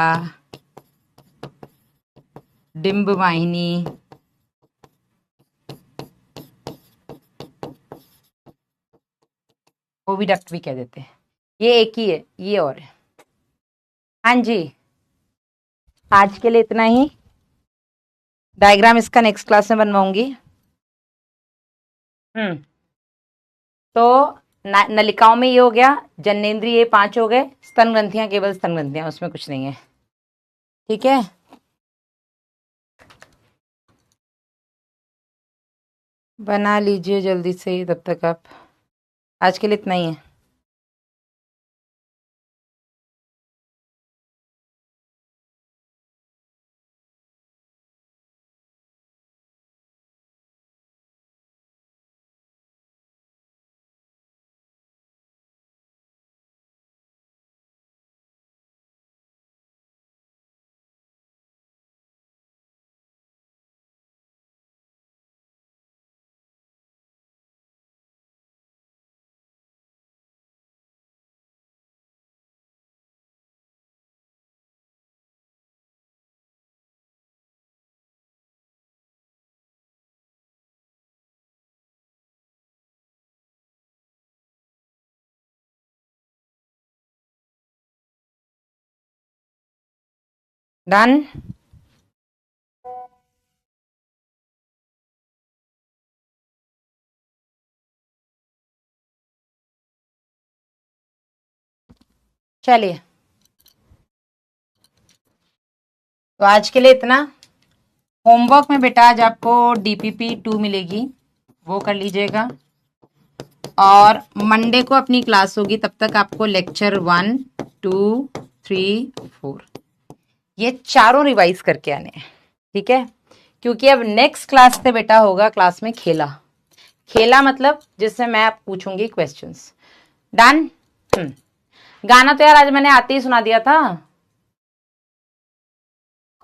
डिंबवाहिनी ओविडक्ट भी कह देते हैं। ये एक ही है, ये और है। हाँ जी, आज के लिए इतना ही। डायग्राम इसका नेक्स्ट क्लास में बनवाऊंगी। तो नलिकाओं में ये हो गया, जननेंद्रिय ये 5 हो गए, स्तन ग्रंथियां केवल स्तन ग्रंथियां, उसमें कुछ नहीं है। ठीक है, बना लीजिए जल्दी से, तब तक आप आज के लिए इतना ही है। डन। चलिए, तो आज के लिए इतना। होमवर्क में बेटा आज आपको DPP 2 मिलेगी, वो कर लीजिएगा। और मंडे को अपनी क्लास होगी, तब तक आपको लेक्चर 1, 2, 3, 4 ये चारों रिवाइज करके आने हैं, ठीक है। क्योंकि अब नेक्स्ट क्लास से बेटा होगा क्लास में खेला। खेला मतलब जिससे मैं आप पूछूंगी क्वेश्चंस। डन। गाना तो यार आज मैंने आते ही सुना दिया था।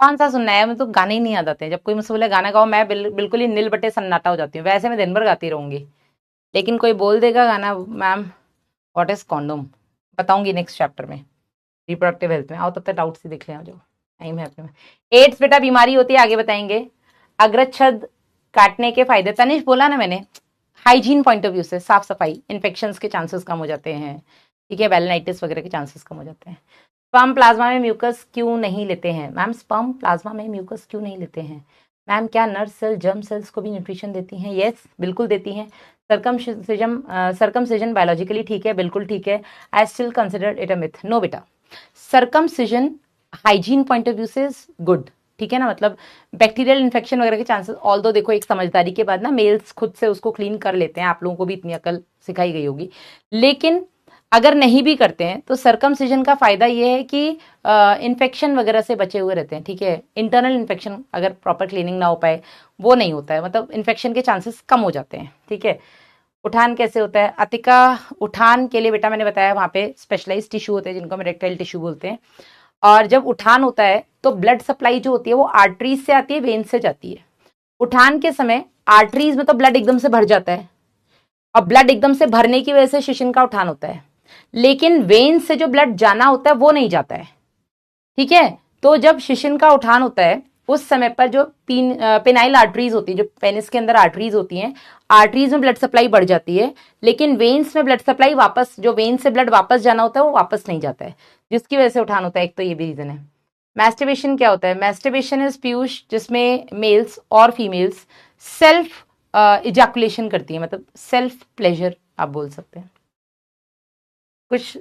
कौन सा सुनना है, मुझे तो गाने ही नहीं याद आते हैं। जब कोई मुझसे बोले गाना गाओ, मैं बिल्कुल ही नील बटे सन्नाटा हो जाती हूँ। वैसे मैं दिन भर गाती रहूंगी, लेकिन कोई बोल देगा गाना, मैम व्हाट इज कॉन्डोम, बताऊंगी नेक्स्ट चैप्टर में, रिप्रोडक्टिव हेल्थ में। आओ तब तक डाउट्स ही देख लें, आ जाओ, टाइम है अपने में। एड्स बेटा बीमारी होती है, आगे बताएंगे। अग्रछद काटने के फायदे, तनिष बोला ना मैंने। हाइजीन पॉइंट ऑफ व्यू से, साफ सफाई, इन्फेक्शंस के चांसेस कम हो जाते हैं, ठीक है। बेलेनाइटिस वगैरह के चांसेस कम हो जाते हैं। स्पर्म प्लाज्मा में म्यूकस क्यों नहीं लेते हैं मैम? स्पर्म प्लाज्मा में म्यूकस क्यों नहीं लेते हैं मैम? क्या नर सेल जर्म सेल्स को भी न्यूट्रिशन देती हैं? यस, बिल्कुल देती हैं। सर्कमसिजन बायोलॉजिकली ठीक है, बिल्कुल ठीक है। I still consider it a myth. No बेटा, circumcision hygiene point of view से गुड, ठीक है ना। मतलब बैक्टीरियल इन्फेक्शन वगैरह के चांसेस, ऑल दो देखो एक समझदारी के बाद ना मेल्स खुद से उसको क्लीन कर लेते हैं। आप लोगों को भी इतनी अकल सिखाई गई होगी। लेकिन अगर नहीं भी करते हैं तो सर्कमसिजन का फायदा ये है कि इन्फेक्शन वगैरह से बचे हुए रहते हैं, ठीक है। इंटरनल इन्फेक्शन अगर प्रॉपर क्लीनिंग ना हो पाए, वो नहीं होता है, मतलब इन्फेक्शन के चांसेस कम हो जाते हैं, ठीक है। उठान कैसे होता है अतिका? उठान के लिए बेटा मैंने बताया वहां पे स्पेशलाइज टिश्यू होते हैं जिनको हम इरेक्टाइल टिश्यू बोलते हैं। और जब उठान होता है तो ब्लड सप्लाई जो होती है वो आर्टरीज से आती है, वेन से जाती है। उठान के समय आर्टरीज में तो ब्लड एकदम से भर जाता है, और ब्लड एकदम से भरने की वजह से शिशिन का उठान होता है। लेकिन वेन से जो ब्लड जाना होता है वो नहीं जाता है, ठीक है। तो जब शिशिन का उठान होता है उस समय पर जो पेनाइल आर्टरीज होती है, जो पेनिस के अंदर आर्टरीज होती हैं, आर्टरीज में ब्लड सप्लाई बढ़ जाती है। लेकिन वेन्स में ब्लड सप्लाई वापस, जो वेन से ब्लड वापस जाना होता है वो वापस नहीं जाता है, जिसकी वजह से उठान होता है। एक तो ये भी रीजन है। मैस्टरबेशन क्या होता है? मैस्टरबेशन इज पीयूष जिसमें मेल्स और फीमेल्स सेल्फ इजैकुलेशन करती है, मतलब सेल्फ प्लेजर आप बोल सकते हैं। कुछ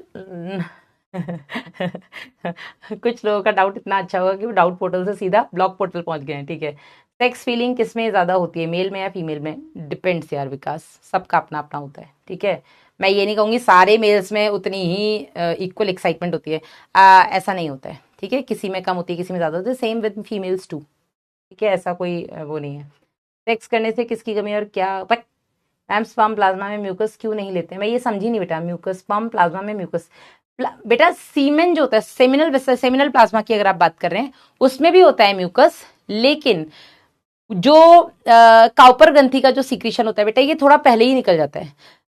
कुछ लोगों का डाउट इतना अच्छा होगा कि वो डाउट पोर्टल से सीधा ब्लॉग पोर्टल पहुंच गए हैं, ठीक है। सेक्स फीलिंग किस में ज्यादा होती है, मेल में या फीमेल में? डिपेंड्स यार विकास, सबका अपना अपना होता है, ठीक है। मैं ये नहीं कहूंगी सारे मेल्स में उतनी ही इक्वल एक्साइटमेंट होती है, ऐसा नहीं होता है, ठीक है। किसी में कम होती है, किसी में ज्यादा होती है। सेम विद फीमेल्स टू, ठीक है। ऐसा कोई वो नहीं है। सेक्स करने से किसकी कमी और क्या? बट मैम स्पर्म प्लाज्मा में म्यूकस क्यों नहीं लेते? मैं ये समझी नहीं बेटा। म्यूकस, स्पर्म प्लाज्मा में म्यूकस, बेटा सीमेन जो होता है, सेमिनल प्लाज्मा की अगर आप बात कर रहे हैं उसमें भी होता है म्यूकस। लेकिन जो काउपर ग्रंथि का जो सीक्रेशन होता है बेटा, ये थोड़ा पहले ही निकल जाता है।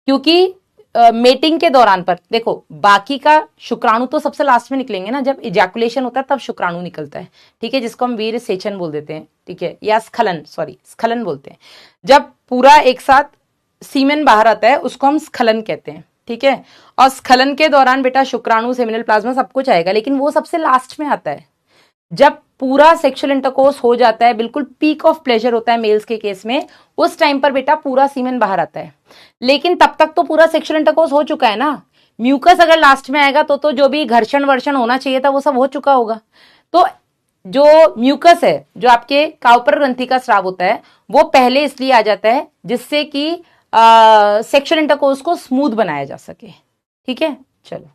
क्योंकि मेटिंग के दौरान पर देखो, बाकी का शुक्राणु तो सबसे लास्ट में निकलेंगे ना, जब इजैकुलेशन होता है तब शुक्राणु निकलता है, ठीक है, जिसको हम वीर सेचन बोल देते हैं, ठीक है, या स्खलन, सॉरी स्खलन बोलते हैं। जब पूरा एक साथ सीमेन बाहर आता है उसको हम स्खलन कहते हैं, ठीक है। और स्खलन के दौरान बेटा शुक्राणु, सेमिनल प्लाज्मा सब कुछ आएगा, लेकिन वो सबसे लास्ट में आता है। जब पूरा सेक्सुअल इंटरकोर्स हो जाता है, बिल्कुल पीक ऑफ प्लेजर होता है मेल्स के केस में, उस टाइम पर बेटा पूरा सीमेन बाहर आता है। लेकिन तब तक तो पूरा सेक्सुअल इंटरकोर्स हो चुका है ना। म्यूकस अगर लास्ट में आएगा तो जो भी घर्षण वर्षण होना चाहिए था वो सब हो चुका होगा। तो जो म्यूकस है, जो आपके काउपर ग्रंथि का स्राव होता है, वो पहले इसलिए आ जाता है जिससे कि सेक्सुअल इंटरकोर्स को स्मूथ बनाया जा सके। ठीक है, चलो।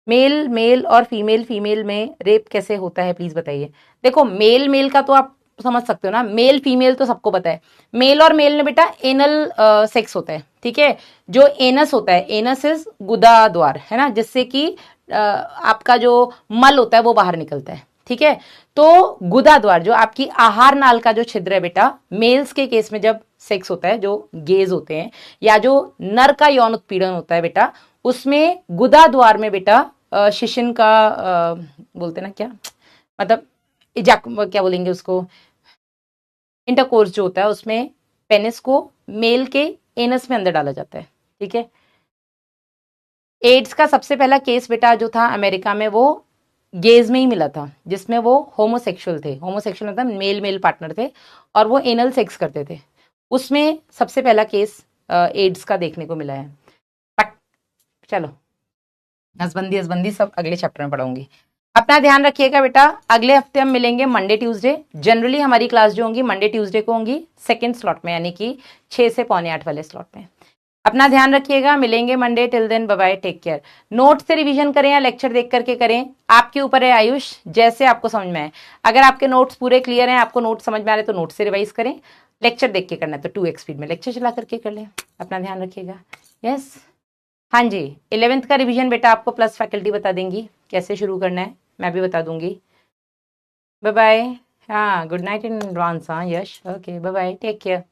मेल मेल और फीमेल फीमेल में रेप कैसे होता है प्लीज बताइए। देखो मेल मेल का तो आप समझ सकते हो ना, मेल फीमेल तो सबको पता है। मेल और मेल में बेटा एनल सेक्स होता है, ठीक है। जो एनस होता है, एनस इज गुदा द्वार, है ना, जिससे कि आपका जो मल होता है वो बाहर निकलता है, ठीक है। तो गुदा द्वार जो आपकी आहार नाल का जो छिद्र है बेटा, मेल्स के केस में जब सेक्स होता है, जो गेज होते हैं या जो नर का यौन उत्पीड़न होता है बेटा, उसमें गुदा द्वार में बेटा शिशिन का बोलते ना क्या, मतलब क्या बोलेंगे उसको, इंटरकोर्स जो होता है उसमें पेनिस को मेल के एनस में अंदर डाला जाता है, ठीक है। एड्स का सबसे पहला केस बेटा जो था अमेरिका में, वो गेज में ही मिला था, जिसमें वो होमोसेक्सुअल थे। होमोसेक्सुअल मतलब मेल मेल पार्टनर थे और वो एनल सेक्स करते थे। उसमें सबसे पहला केस एड्स का देखने को मिला है। चलो, नसबंदी हसबंदी सब अगले चैप्टर में पढ़ाऊंगी। अपना ध्यान रखिएगा बेटा। अगले हफ्ते हम मिलेंगे मंडे ट्यूसडे। जनरली हमारी क्लास जो होंगी मंडे ट्यूसडे को होंगी, सेकंड स्लॉट में, यानी कि 6 से पौने 8 वाले स्लॉट में। अपना ध्यान रखिएगा, मिलेंगे Monday. Till then bye bye, take care. Note से रिवीजन करें या लेक्चर देख करके करें, आपके ऊपर है आयुष, जैसे आपको समझ में आए। अगर आपके नोट्स पूरे क्लियर हैं, आपको नोट समझ में आ रहे तो नोट से रिवाइज करें। लेक्चर देख के करना है तो 2x स्पीड में लेक्चर चला करके कर लें। अपना ध्यान रखिएगा। यस, हाँ जी। 11th का रिवीजन बेटा आपको प्लस फैकल्टी बता देंगी कैसे शुरू करना है, मैं भी बता दूंगी। Bye bye. हाँ, गुड नाइट इन एडवांस। हाँ Yash, okay, bye bye, take care.